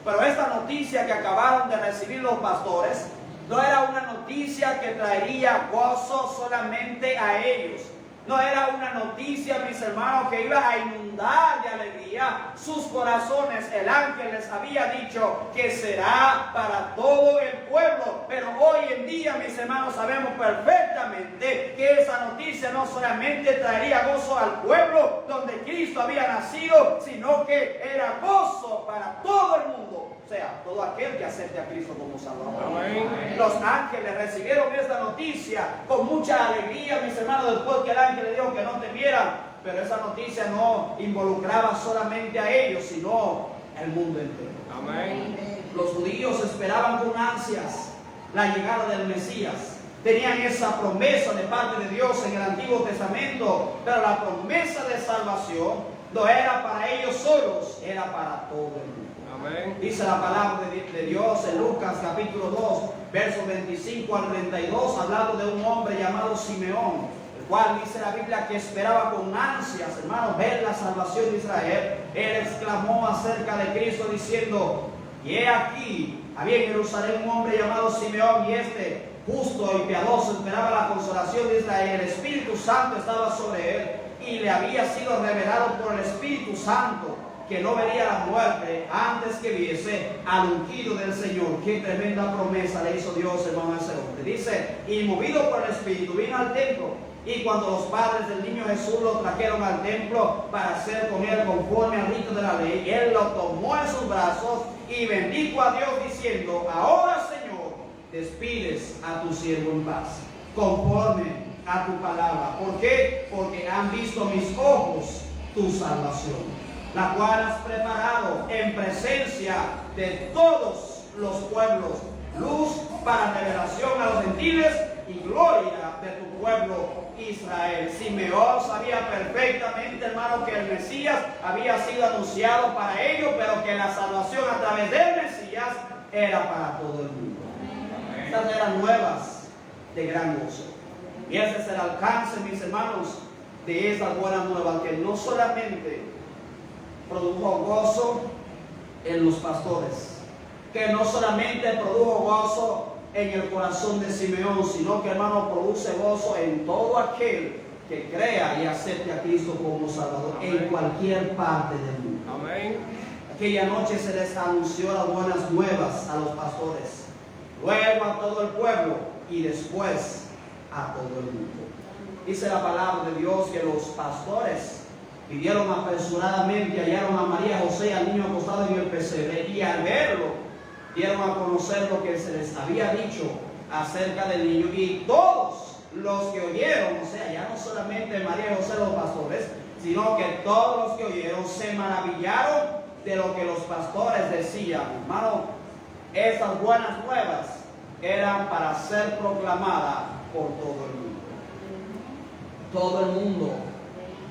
[SPEAKER 2] Pero esta noticia que acabaron de recibir los pastores no era una noticia que traería gozo solamente a ellos. No era una noticia, mis hermanos, que iba a inundar de alegría sus corazones. El ángel les había dicho que será para todo el pueblo. Pero hoy en día, mis hermanos, sabemos perfectamente que esa noticia no solamente traería gozo al pueblo donde Cristo había nacido, sino que era gozo para todo el mundo. O sea, todo aquel que acepte a Cristo como Salvador.
[SPEAKER 1] Amén.
[SPEAKER 2] Los ángeles recibieron esta noticia con mucha alegría, mis hermanos, después que el ángel le dijo que no temieran. Pero esa noticia no involucraba solamente a ellos, sino al mundo entero.
[SPEAKER 1] Amén.
[SPEAKER 2] Los judíos esperaban con ansias la llegada del Mesías. Tenían esa promesa de parte de Dios en el Antiguo Testamento, pero la promesa de salvación no era para ellos solos, era para todo el mundo.
[SPEAKER 1] Amén.
[SPEAKER 2] Dice la palabra de Dios en Lucas capítulo 2, versos 25 al 32, hablando de un hombre llamado Simeón, el cual dice la Biblia que esperaba con ansias, hermanos, ver la salvación de Israel. Él exclamó acerca de Cristo diciendo, y he aquí, había en Jerusalén un hombre llamado Simeón, y este, justo y piadoso, esperaba la consolación de Israel. El Espíritu Santo estaba sobre él, y le había sido revelado por el Espíritu Santo que no vería la muerte antes que viese al ungido del Señor. Qué tremenda promesa le hizo Dios, hermano, a ese hombre. Dice, y movido por el Espíritu vino al templo, y cuando los padres del niño Jesús lo trajeron al templo para hacer con él conforme al rito de la ley, él lo tomó en sus brazos y bendijo a Dios diciendo, ahora, Señor, despides a tu siervo en paz, conforme a tu palabra. ¿Por qué? Porque han visto mis ojos tu salvación, la cual has preparado en presencia de todos los pueblos, luz para revelación a los gentiles y gloria de tu pueblo Israel. Simeón sabía perfectamente, hermano, que el Mesías había sido anunciado para ellos, pero que la salvación a través del Mesías era para todo el mundo. Estas eran nuevas de gran gozo. Y ese es el alcance, mis hermanos, de esas buenas nuevas, que no solamente produjo gozo en los pastores, que no solamente produjo gozo en el corazón de Simeón, sino que, hermano, produce gozo en todo aquel que crea y acepte a Cristo como Salvador. Amén. En cualquier parte del mundo. Amén. Aquella noche se les anunció las buenas nuevas a los pastores, luego a todo el pueblo y después a todo el mundo. Dice la palabra de Dios que los pastores pidieron apresuradamente, hallaron a María, José y al niño acostado en el pesebre, y al verlo dieron a conocer lo que se les había dicho acerca del niño. Y todos los que oyeron, o sea, ya no solamente María y José los pastores, sino que todos los que oyeron se maravillaron de lo que los pastores decían. Hermano, esas buenas nuevas eran para ser proclamadas por todo el mundo. Todo el mundo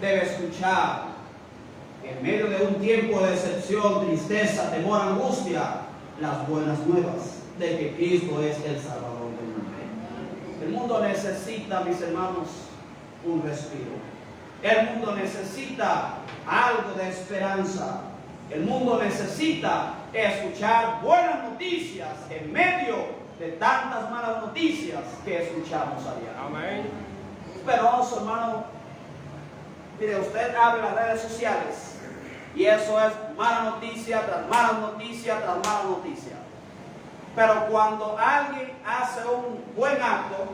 [SPEAKER 2] debe escuchar, en medio de un tiempo de decepción, tristeza, temor, angustia, las buenas nuevas de que Cristo es el Salvador del mundo. El mundo necesita, mis hermanos, un respiro. El mundo necesita algo de esperanza. El mundo necesita escuchar buenas noticias en medio de tantas malas noticias que escuchamos a diario. Amén. Pero, hermano, mire, usted abre las redes sociales y eso es mala noticia tras mala noticia tras mala noticia. Pero cuando alguien hace un buen acto,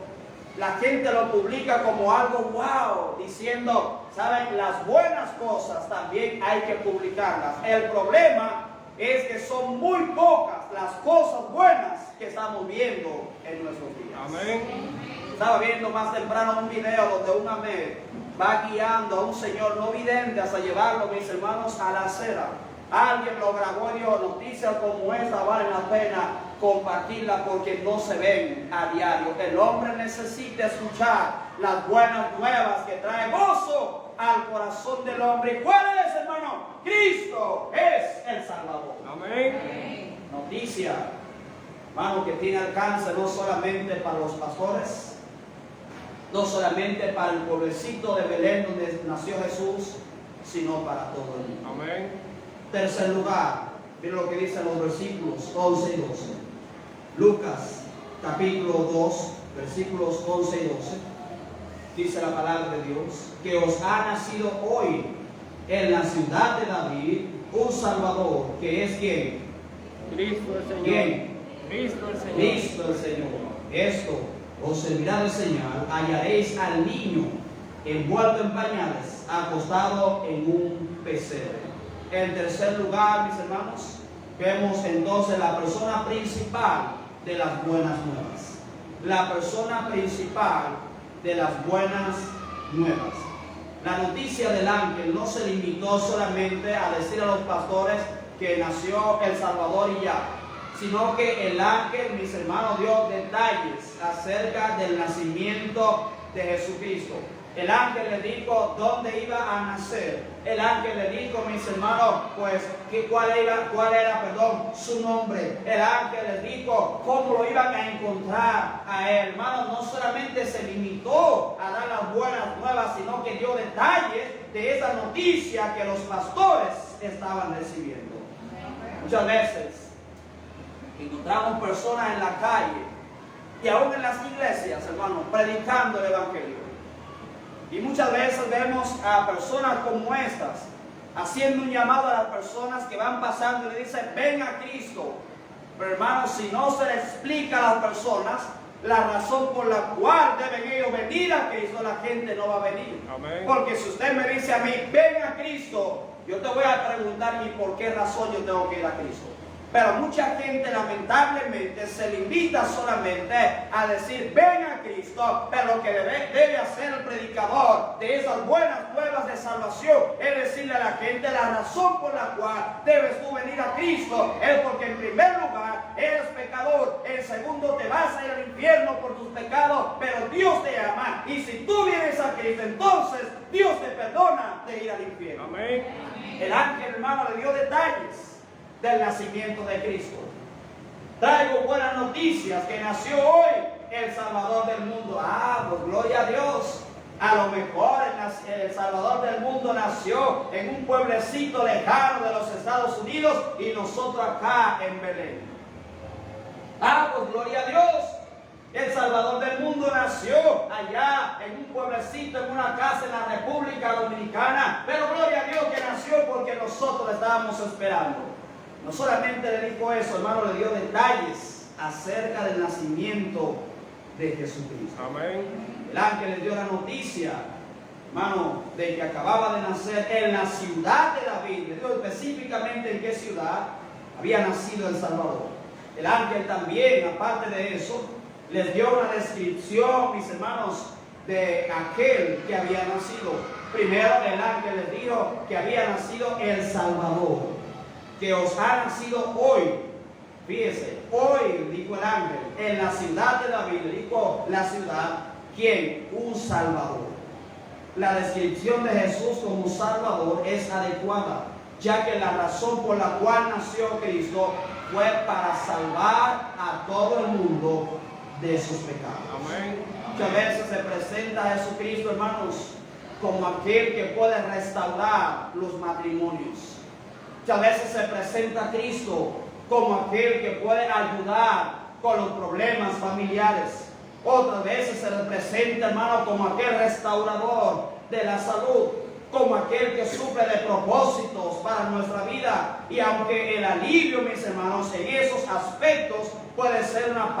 [SPEAKER 2] la gente lo publica como algo wow, diciendo, saben, las buenas cosas también hay que publicarlas. El problema es que son muy pocas las cosas buenas que estamos viendo en nuestros días. Amén. Estaba viendo más temprano un video donde un amén va guiando a un señor no vidente hasta llevarlo, mis hermanos, a la acera. Alguien lo grabó y dijo, noticias como esta valen la pena compartirla porque no se ven a diario. El hombre necesita escuchar las buenas nuevas que trae gozo al corazón del hombre. ¿Y cuál es, hermano? Cristo es el Salvador. Amén. Noticia, hermano, que tiene alcance no solamente para los pastores, no solamente para el pueblecito de Belén donde nació Jesús, sino para todo el mundo. Amén. Tercer lugar, miren lo que dicen los versículos 11 y 12. Lucas capítulo 2, versículos 11 y 12. Dice la palabra de Dios, que os ha nacido hoy en la ciudad de David un Salvador, que es ¿quién?
[SPEAKER 4] Cristo el Señor.
[SPEAKER 2] ¿Quién?
[SPEAKER 4] Cristo el Señor.
[SPEAKER 2] Cristo el Señor. Esto os servirá de señal, hallaréis al niño envuelto en pañales, acostado en un pesebre. En tercer lugar, mis hermanos, vemos entonces la persona principal de las buenas nuevas. La persona principal de las buenas nuevas. La noticia del ángel no se limitó solamente a decir a los pastores que nació el Salvador y ya, sino que el ángel, mis hermanos, dio detalles acerca del nacimiento de Jesucristo. El ángel le dijo dónde iba a nacer. El ángel le dijo, mis hermanos, pues cuál era, su nombre. El ángel les dijo cómo lo iban a encontrar a él. Hermanos, no solamente se limitó a dar las buenas nuevas, sino que dio detalles de esa noticia que los pastores estaban recibiendo. Muchas veces encontramos personas en la calle y aún en las iglesias, hermanos, predicando el evangelio. Y muchas veces vemos a personas como estas haciendo un llamado a las personas que van pasando y le dicen, ven a Cristo. Pero hermanos, si no se le explica a las personas la razón por la cual deben ellos venir a Cristo, la gente no va a venir. Amén. Porque si usted me dice a mí, ven a Cristo, yo te voy a preguntar, ¿y por qué razón yo tengo que ir a Cristo? Pero mucha gente lamentablemente se limita solamente a decir ven a Cristo, pero lo que debe hacer el predicador de esas buenas nuevas de salvación es decirle a la gente la razón por la cual debes tú venir a Cristo es porque en primer lugar eres pecador, en segundo te vas a ir al infierno por tus pecados, pero Dios te ama y si tú vienes a Cristo entonces Dios te perdona de ir al infierno.
[SPEAKER 1] Amén.
[SPEAKER 2] El ángel, hermano, le dio detalles del nacimiento de Cristo. Traigo buenas noticias que nació hoy el Salvador del mundo. Pues gloria a Dios. A lo mejor el Salvador del mundo nació en un pueblecito lejano de los Estados Unidos y nosotros acá en Belén. Pues gloria a Dios. El Salvador del mundo nació allá en un pueblecito, en una casa en la República Dominicana. Pero gloria a Dios que nació porque nosotros le estábamos esperando. No solamente le dijo eso, hermano, le dio detalles acerca del nacimiento de Jesucristo.
[SPEAKER 1] Amén.
[SPEAKER 2] El ángel le dio la noticia, hermano, de que acababa de nacer en la ciudad de David. Le dio específicamente en qué ciudad había nacido el Salvador. El ángel también, aparte de eso, les dio una descripción, mis hermanos, de aquel que había nacido. Primero el ángel les dijo que había nacido el Salvador, que os ha nacido hoy. Fíjese, hoy, dijo el ángel, en la ciudad de David, dijo la ciudad, ¿quién? Un Salvador. La descripción de Jesús como Salvador es adecuada, ya que la razón por la cual nació Cristo fue para salvar a todo el mundo de sus pecados.
[SPEAKER 1] Amén.
[SPEAKER 2] Muchas veces se presenta a Jesucristo, hermanos, como aquel que puede restaurar los matrimonios. Muchas veces se presenta a Cristo como aquel que puede ayudar con los problemas familiares. Otras veces se le presenta, hermano, como aquel restaurador de la salud, como aquel que suple de propósitos para nuestra vida. Y aunque el alivio, mis hermanos, en esos aspectos puede ser una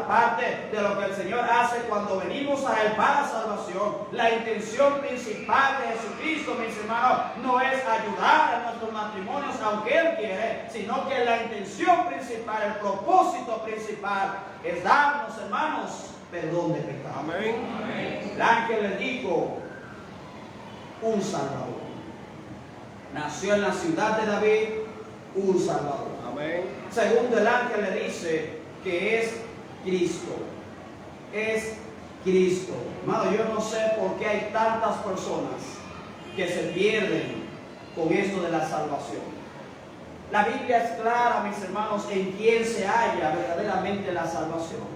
[SPEAKER 2] parte de lo que el Señor hace cuando venimos a Él para salvación, la intención principal de Jesucristo, mis hermanos, no es ayudar a nuestros matrimonios, aunque Él quiere, sino que la intención principal, el propósito principal es darnos, hermanos, perdón de pecado.
[SPEAKER 1] Amén.
[SPEAKER 2] El ángel les dijo, un Salvador. Nació en la ciudad de David un Salvador.
[SPEAKER 1] Amén.
[SPEAKER 2] Segundo, el ángel le dice que es Cristo. Es Cristo. Hermano, yo no sé por qué hay tantas personas que se pierden con esto de la salvación. La Biblia es clara, mis hermanos, en quién se halla verdaderamente la salvación.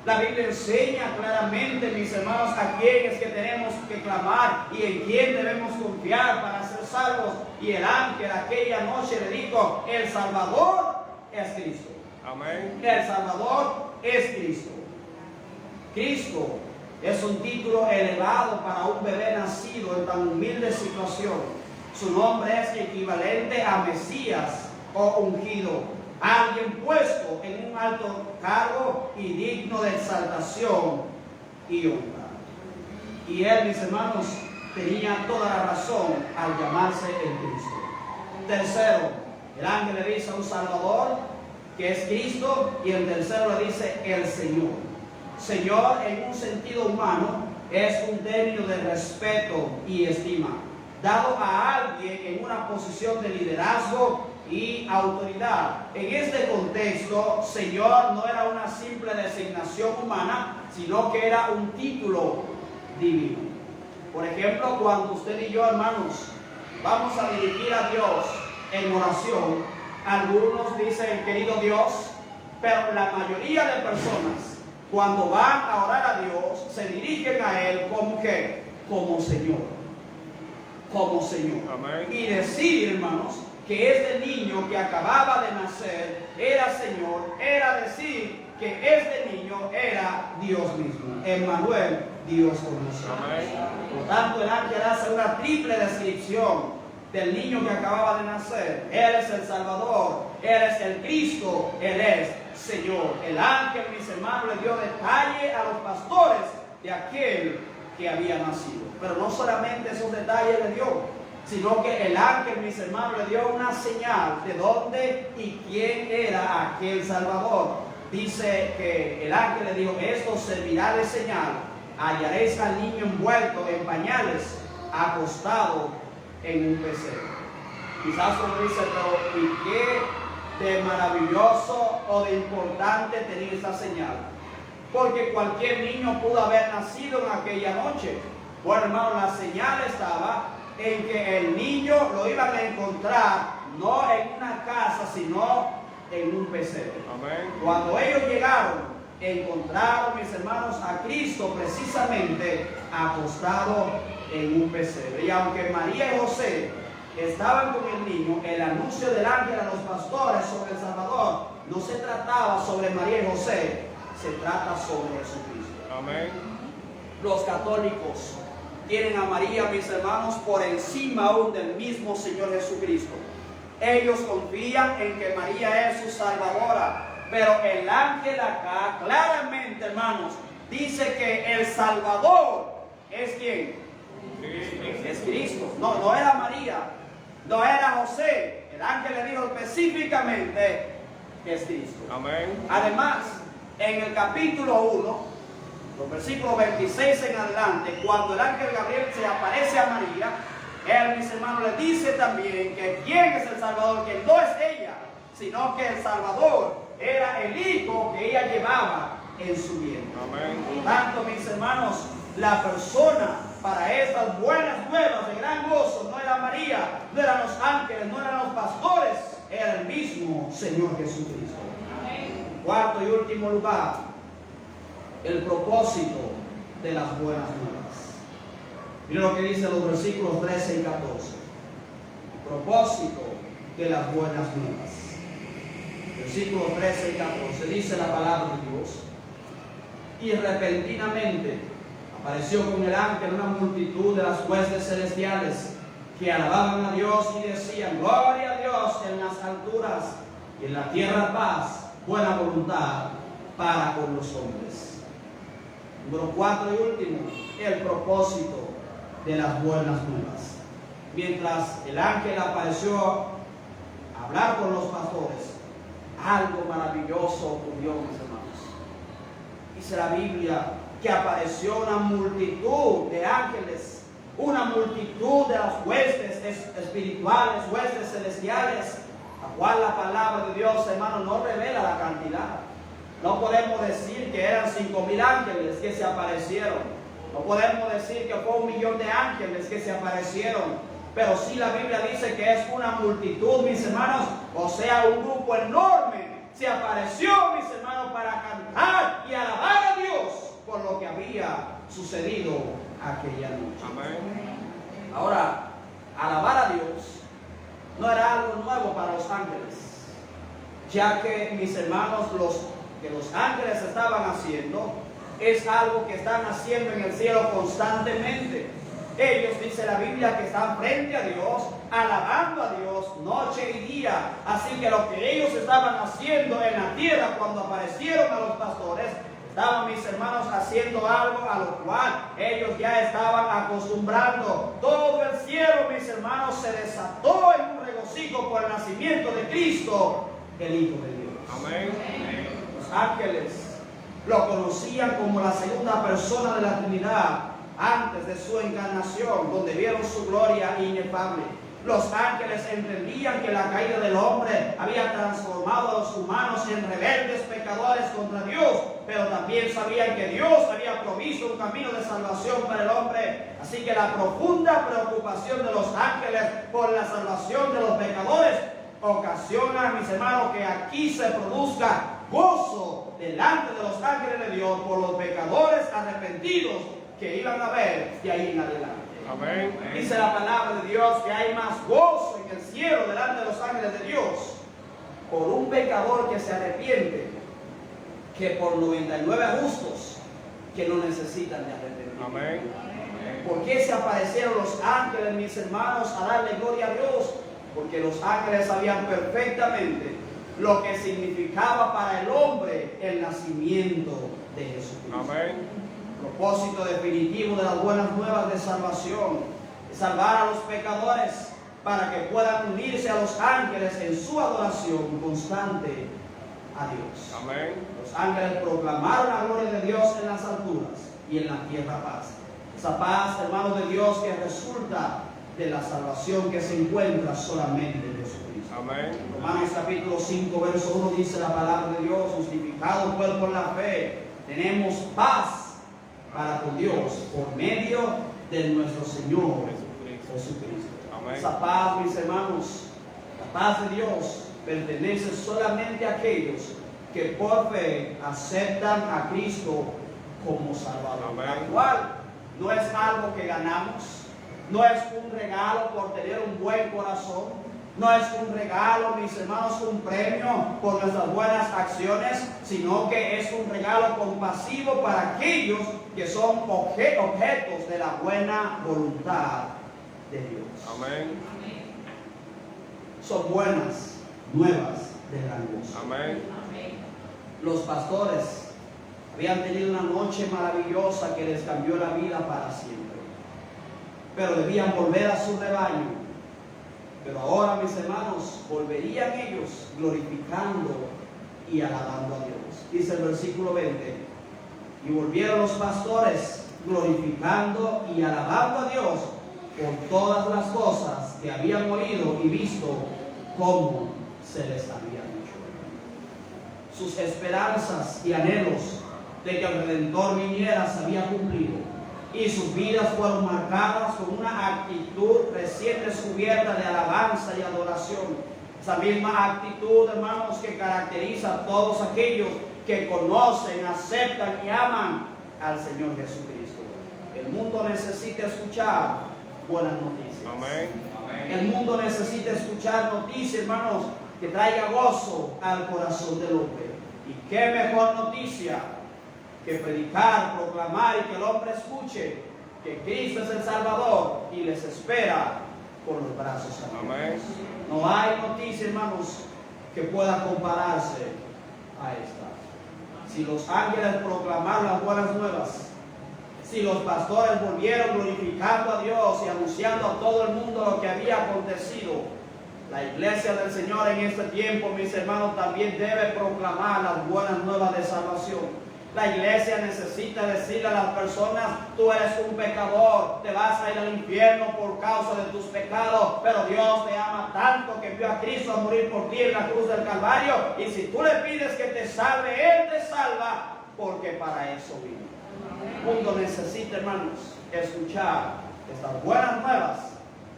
[SPEAKER 2] La Biblia enseña claramente, mis hermanos, a quién es que tenemos que clamar y en quién debemos confiar para ser salvos. Y el ángel aquella noche le dijo, el Salvador es Cristo.
[SPEAKER 1] Amén.
[SPEAKER 2] El Salvador es Cristo. Cristo es un título elevado para un bebé nacido en tan humilde situación. Su nombre es equivalente a Mesías o ungido. Alguien puesto en un alto cargo y digno de exaltación y honra. Y él, mis hermanos, tenía toda la razón al llamarse el Cristo. Tercero, el ángel le dice a un Salvador que es Cristo, y el tercero le dice el Señor. Señor, en un sentido humano, es un término de respeto y estima, dado a alguien en una posición de liderazgo y autoridad. En este contexto, Señor no era una simple designación humana, sino que era un título divino. Por ejemplo, cuando usted y yo, hermanos, vamos a dirigir a Dios en oración, algunos dicen querido Dios, pero la mayoría de personas, cuando van a orar a Dios, se dirigen a Él como que, como Señor. Como Señor.
[SPEAKER 1] Amén.
[SPEAKER 2] Y decir, hermanos, que este niño que acababa de nacer era Señor, era decir que este niño era Dios mismo. Emmanuel, Dios con nosotros.
[SPEAKER 1] Amén.
[SPEAKER 2] Por tanto, el ángel hace una triple descripción del niño que acababa de nacer. Él es el Salvador, Él es el Cristo, Él es Señor. El ángel, mis hermanos, le dio detalle a los pastores de aquel que había nacido. Pero no solamente esos detalles le dio, sino que el ángel, mis hermanos, le dio una señal de dónde y quién era aquel Salvador. Dice que el ángel le dijo: esto servirá de señal, hallaréis al niño envuelto en pañales, acostado en un pesebre. Quizás uno dice: pero ¿y qué de maravilloso o de importante tenía esta señal? Porque cualquier niño pudo haber nacido en aquella noche. Bueno, hermano, la señal estaba en que el niño lo iban a encontrar no en una casa, sino en un pesebre.
[SPEAKER 4] Amén.
[SPEAKER 2] Cuando ellos llegaron, encontraron, mis hermanos, a Cristo precisamente acostado en un pesebre. Y aunque María y José estaban con el niño, el anuncio del ángel a los pastores sobre el Salvador no se trataba sobre María y José, se trata sobre Jesucristo.
[SPEAKER 4] Amén.
[SPEAKER 2] Los católicos tienen a María, mis hermanos, por encima aún del mismo Señor Jesucristo. Ellos confían en que María es su salvadora, pero el ángel acá claramente, hermanos, dice que el Salvador es ¿quién? Es Cristo. No era María, no era José. El ángel le dijo específicamente que es Cristo.
[SPEAKER 4] Amén.
[SPEAKER 2] Además, en el capítulo 1, los versículos 26 en adelante, cuando el ángel Gabriel se aparece a María, él, mis hermanos, le dice también que quién es el Salvador, que no es ella, sino que el Salvador era el hijo que ella llevaba en su vientre.
[SPEAKER 4] Amén.
[SPEAKER 2] Por tanto, mis hermanos, la persona para estas buenas nuevas de gran gozo no era María, no eran los ángeles, no eran los pastores, era el mismo Señor Jesucristo. En cuarto y último lugar, el propósito de las buenas nuevas. Miren lo que dice los versículos 13 y 14. El propósito de las buenas nuevas. Versículos 13 y 14 dice la palabra de Dios: y repentinamente apareció con el ángel una multitud de las huestes celestiales que alababan a Dios y decían: gloria a Dios en las alturas y en la tierra paz, buena voluntad para con los hombres. Número 4 y último, el propósito de las buenas nuevas. Mientras el ángel apareció a hablar con los pastores, algo maravilloso ocurrió, mis hermanos. Dice la Biblia que apareció una multitud de ángeles, una multitud de las huestes espirituales, huestes celestiales, la cual la palabra de Dios, hermano, no revela la cantidad. No podemos decir que eran 5,000 ángeles que se aparecieron. No podemos decir que fue 1,000,000 de ángeles que se aparecieron. Pero sí la Biblia dice que es una multitud, mis hermanos, o sea, un grupo enorme. Se apareció, mis hermanos, para cantar y alabar a Dios por lo que había sucedido aquella noche.
[SPEAKER 4] Amén.
[SPEAKER 2] Ahora, alabar a Dios no era algo nuevo para los ángeles, ya que, mis hermanos, los ángeles estaban haciendo es algo que están haciendo en el cielo constantemente. Ellos, dice la Biblia, que están frente a Dios, alabando a Dios noche y día. Así que lo que ellos estaban haciendo en la tierra cuando aparecieron a los pastores, estaban, mis hermanos, haciendo algo a lo cual ellos ya estaban acostumbrando. Todo el cielo, mis hermanos, se desató en un regocijo por el nacimiento de Cristo, el Hijo de Dios.
[SPEAKER 4] Amén.
[SPEAKER 2] Los ángeles lo conocían como la segunda persona de la Trinidad antes de su encarnación, donde vieron su gloria inefable. Los ángeles entendían que la caída del hombre había transformado a los humanos en rebeldes pecadores contra Dios, pero también sabían que Dios había provisto un camino de salvación para el hombre. Así que la profunda preocupación de los ángeles por la salvación de los pecadores ocasiona, mis hermanos, que aquí se produzca gozo delante de los ángeles de Dios por los pecadores arrepentidos que iban a ver de ahí en adelante.
[SPEAKER 4] Amén.
[SPEAKER 2] Dice la palabra de Dios que hay más gozo en el cielo delante de los ángeles de Dios por un pecador que se arrepiente que por 99 justos que no necesitan de arrepentimiento.
[SPEAKER 4] Amén.
[SPEAKER 2] ¿Por qué se aparecieron los ángeles, mis hermanos, a darle gloria a Dios? Porque los ángeles sabían perfectamente lo que significaba para el hombre el nacimiento de Jesucristo.
[SPEAKER 4] Amén.
[SPEAKER 2] El propósito definitivo de las buenas nuevas de salvación salvar a los pecadores para que puedan unirse a los ángeles en su adoración constante a Dios.
[SPEAKER 4] Amén.
[SPEAKER 2] Los ángeles proclamaron la gloria de Dios en las alturas y en la tierra paz. Esa paz, hermano de Dios, que resulta de la salvación que se encuentra solamente en Jesucristo.
[SPEAKER 4] Amén.
[SPEAKER 2] Romanos capítulo 5, verso 1 dice la palabra de Dios: justificados pues por la fe, tenemos paz para con Dios por medio de nuestro Señor Jesucristo.
[SPEAKER 4] Amén.
[SPEAKER 2] Esa paz, mis hermanos, la paz de Dios pertenece solamente a aquellos que por fe aceptan a Cristo como Salvador.
[SPEAKER 4] Amén.
[SPEAKER 2] La cual no es algo que ganamos, no es un regalo por tener un buen corazón, no es un regalo, mis hermanos, un premio por nuestras buenas acciones, sino que es un regalo compasivo para aquellos que son objetos de la buena voluntad de Dios.
[SPEAKER 4] Amén.
[SPEAKER 2] Son buenas nuevas de gran gozo.
[SPEAKER 4] Amén.
[SPEAKER 2] Los pastores habían tenido una noche maravillosa que les cambió la vida para siempre, pero debían volver a su rebaño. Pero ahora, mis hermanos, volverían ellos glorificando y alabando a Dios. Dice el versículo 20: y volvieron los pastores glorificando y alabando a Dios por todas las cosas que habían oído y visto como se les había dicho. Sus esperanzas y anhelos de que el Redentor viniera se habían cumplido, y sus vidas fueron marcadas con una actitud recién descubierta de alabanza y adoración. Esa misma actitud, hermanos, que caracteriza a todos aquellos que conocen, aceptan y aman al Señor Jesucristo. El mundo necesita escuchar buenas noticias.
[SPEAKER 4] Amén.
[SPEAKER 2] El mundo necesita escuchar noticias, hermanos, que traiga gozo al corazón del hombre. Y qué mejor noticia que predicar, proclamar y que el hombre escuche que Cristo es el Salvador y les espera con los brazos abiertos.
[SPEAKER 4] Amén.
[SPEAKER 2] No hay noticia, hermanos, que pueda compararse a esta. Si los ángeles proclamaron las buenas nuevas, si los pastores volvieron glorificando a Dios y anunciando a todo el mundo lo que había acontecido, la iglesia del Señor en este tiempo, mis hermanos, también debe proclamar las buenas nuevas de salvación. La iglesia necesita decirle a las personas: tú eres un pecador, te vas a ir al infierno por causa de tus pecados, pero Dios te ama tanto que envió a Cristo a morir por ti en la cruz del Calvario, y si tú le pides que te salve, Él te salva, porque para eso vino. El mundo necesita, hermanos, escuchar estas buenas nuevas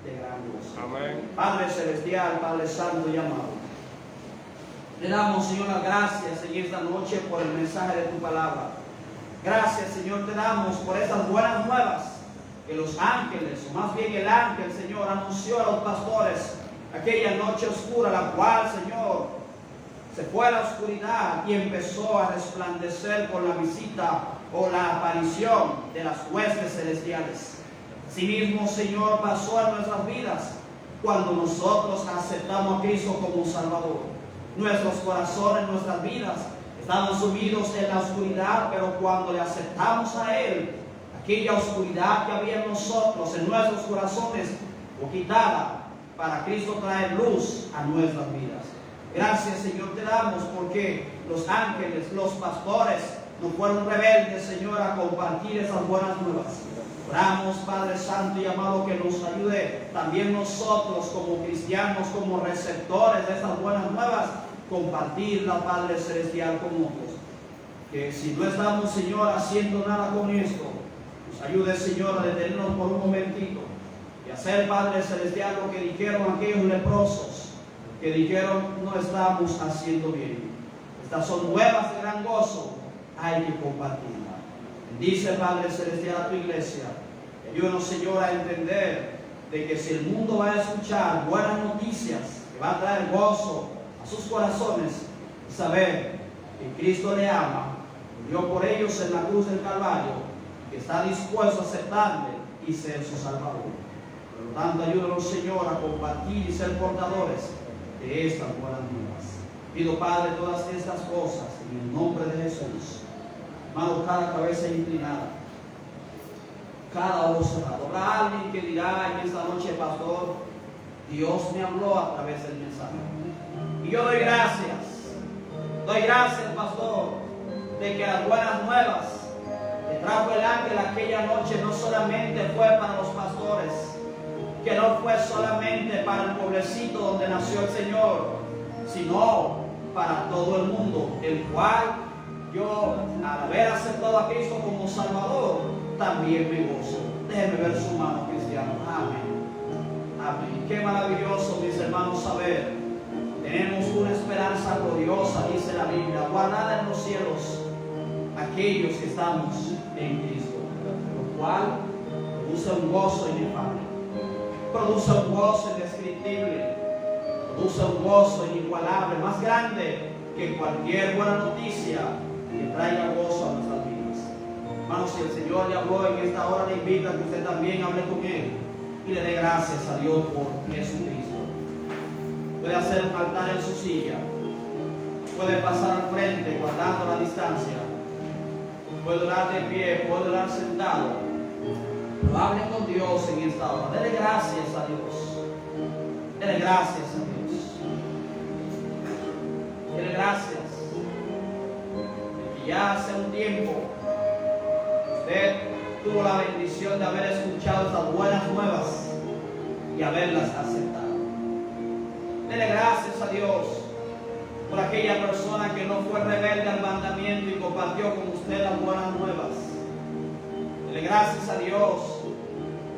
[SPEAKER 2] de gran gozo.
[SPEAKER 4] Amén.
[SPEAKER 2] Padre Celestial, Padre Santo y amado, le damos, Señor, las gracias en esta noche por el mensaje de tu palabra. Gracias, Señor, te damos por estas buenas nuevas que los ángeles, o más bien el ángel, Señor, anunció a los pastores aquella noche oscura, la cual, Señor, se fue a la oscuridad y empezó a resplandecer con la visita o la aparición de las huestes celestiales. Asimismo, Señor, pasó en nuestras vidas cuando nosotros aceptamos a Cristo como Salvador. Nuestros corazones, nuestras vidas estaban sumidos en la oscuridad, pero cuando le aceptamos a Él, aquella oscuridad que había en nosotros, en nuestros corazones, fue quitada para Cristo traer luz a nuestras vidas. Gracias, Señor, te damos porque los ángeles, los pastores, no fueron rebeldes, Señor, a compartir esas buenas nuevas. Oramos, Padre Santo y amado, que nos ayude también nosotros como cristianos, como receptores de estas buenas nuevas, compartirla, Padre Celestial, con otros. Que si no estamos, Señor, haciendo nada con esto, nos ayude, Señor, a detenernos por un momentito y hacer, Padre Celestial, lo que dijeron aquellos leprosos, que dijeron: no estamos haciendo bien. Estas son nuevas de gran gozo, hay que compartirlas. Bendice, Padre Celestial, a tu iglesia. Ayúdanos, Señor, a entender de que si el mundo va a escuchar buenas noticias, que va a traer gozo a sus corazones, saber que Cristo le ama, murió por ellos en la cruz del Calvario, que está dispuesto a aceptarle y ser su Salvador. Por lo tanto, ayúdanos, Señor, a compartir y ser portadores de estas buenas nuevas. Pido, Padre, todas estas cosas en el nombre de Jesús. Hermano, cada cabeza inclinada. cada voz cerrada. Habrá alguien que dirá en esta noche, pastor, Dios me habló a través del mensaje. Y yo doy gracias, pastor, de que las buenas nuevas que trajo el ángel aquella noche no solamente fue para los pastores, que no fue solamente para el pueblecito donde nació el Señor, sino para todo el mundo, el cual yo, al haber aceptado a Cristo como Salvador, también me gozo. Déjeme ver su mano, cristiano. Amén. Amén. Qué maravilloso, mis hermanos, saber. Tenemos una esperanza gloriosa, dice la Biblia, guardada en los cielos, aquellos que estamos en Cristo, lo cual produce un gozo inefable, produce un gozo indescriptible, produce un gozo inigualable, más grande que cualquier buena noticia que traiga gozo a nuestras vidas. Hermanos, si el Señor le habló en esta hora, le invita a que usted también hable con Él y le dé gracias a Dios por Jesucristo. Puede hacer un altar en su silla, puede pasar al frente guardando la distancia, puede orar de pie, puede orar sentado, pero hable con Dios en esta hora. Dele gracias a Dios, dele gracias a Dios, dele gracias de que ya hace un tiempo usted tuvo la bendición de haber escuchado estas buenas nuevas y haberlas aceptado. Dele gracias a Dios por aquella persona que no fue rebelde al mandamiento y compartió con usted las buenas nuevas. Dele gracias a Dios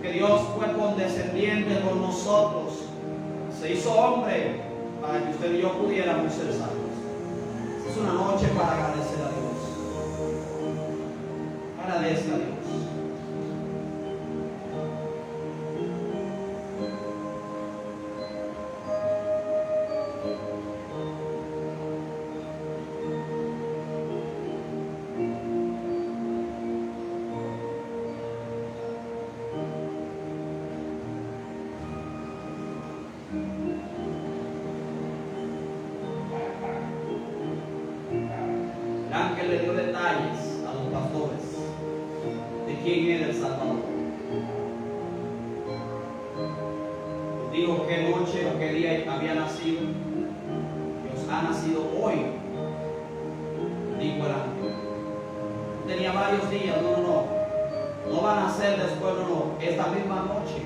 [SPEAKER 2] que Dios fue condescendiente con nosotros, se hizo hombre para que usted y yo pudiéramos ser salvos. Es una noche para agradecer a Dios. Agradezca a Dios. El ángel le dio detalles a los pastores de quién era el Salvador. Les dijo qué noche o qué día había nacido. Dios ha nacido hoy, dijo el ángel. Tenía varios días, no va a nacer después, esta misma noche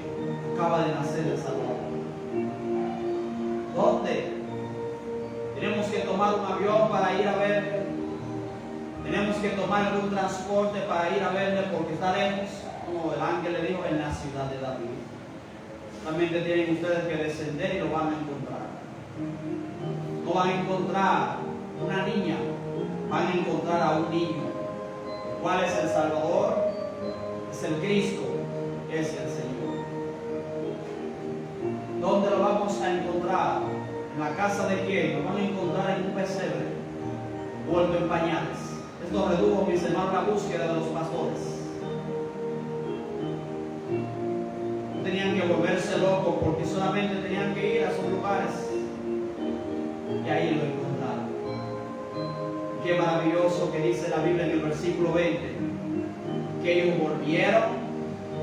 [SPEAKER 2] acaba de nacer el Salvador. ¿Dónde? Tenemos que tomar un avión para ir a verle. Tenemos que tomar algún transporte para ir a verle porque está lejos. Como el ángel le dijo, en la ciudad de David. Solamente tienen ustedes que descender y lo van a encontrar. No van a encontrar una niña, van a encontrar a un niño. ¿Cuál es el Salvador? Es el Cristo, es el Señor. ¿Dónde lo vamos a encontrar? ¿En la casa de quién? Lo van a encontrar en un pesebre, vuelto en pañales. Esto redujo, mis hermanos, la búsqueda de los pastores. No tenían que volverse locos porque solamente tenían que ir a esos lugares y ahí lo encontraron. Qué maravilloso que dice la Biblia en el versículo 20, que ellos volvieron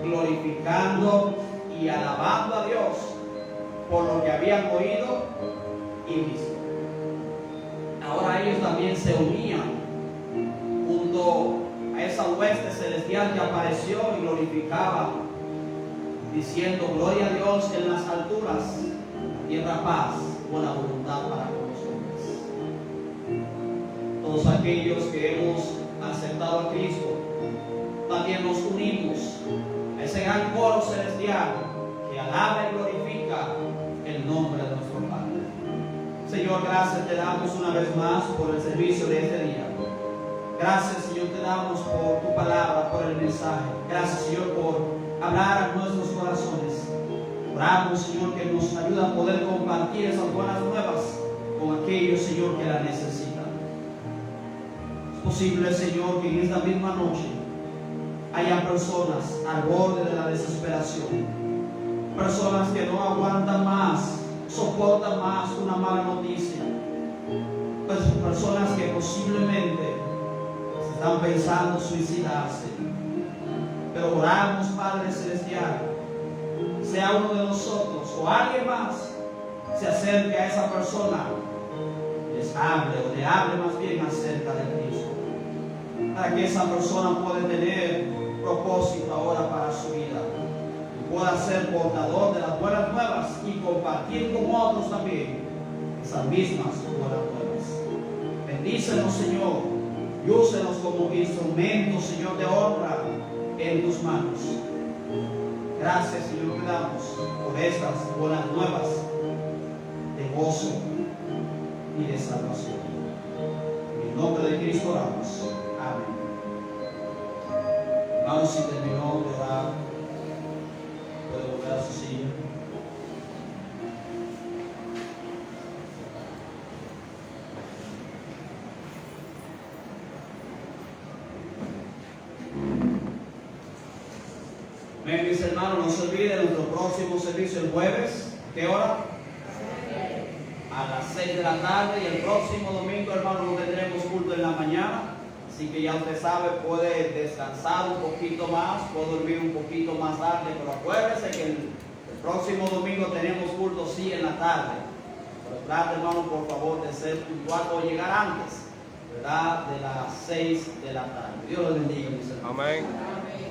[SPEAKER 2] glorificando y alabando a Dios por lo que habían oído y visto. Ahora ellos también se unían junto a esa hueste celestial que apareció y glorificaba, diciendo: gloria a Dios en las alturas, la tierra paz, buena voluntad para con los hombres. Todos aquellos que hemos aceptado a Cristo también nos unimos a ese gran coro celestial que alaba y glorifica el nombre de nuestro Padre. Señor, gracias te damos una vez más por el servicio de este día. Gracias, Señor, te damos por tu palabra, por el mensaje. Gracias, Señor, por hablar a nuestros corazones. Oramos, Señor, que nos ayuda a poder compartir esas buenas nuevas con aquellos, Señor, que la necesitan. Es posible, Señor, que en esta misma noche haya personas al borde de la desesperación, personas que no aguantan más, soportan más una mala noticia, personas que posiblemente están pensando suicidarse. Pero oramos, Padre Celestial, sea uno de nosotros o alguien más se acerque a esa persona, les hable o le hable más bien acerca de Cristo, para que esa persona pueda tener propósito ahora para su vida y pueda ser portador de las buenas nuevas y compartir con otros también esas mismas buenas nuevas. Bendícenos, Señor, y úsenos como instrumentos, Señor, de honra en tus manos. Gracias, Señor, te damos por estas buenas nuevas de gozo y de salvación. En el nombre de Cristo oramos. Amén. Hermanos, si terminó de orar, puede volver a su silla. Bien, mis hermanos, no se olviden nuestro próximo servicio el jueves. ¿Qué hora? A las 6 de la tarde. Y el próximo domingo, hermanos, no tendremos culto en la mañana. Así que ya usted sabe, puede descansar un poquito más, puede dormir un poquito más tarde. Pero acuérdese que el próximo domingo tenemos culto sí en la tarde. Pero trate, hermanos, por favor, de ser puntual o llegar antes, ¿verdad? De las 6 de la tarde. Dios los bendiga, mis hermanos.
[SPEAKER 4] Amén.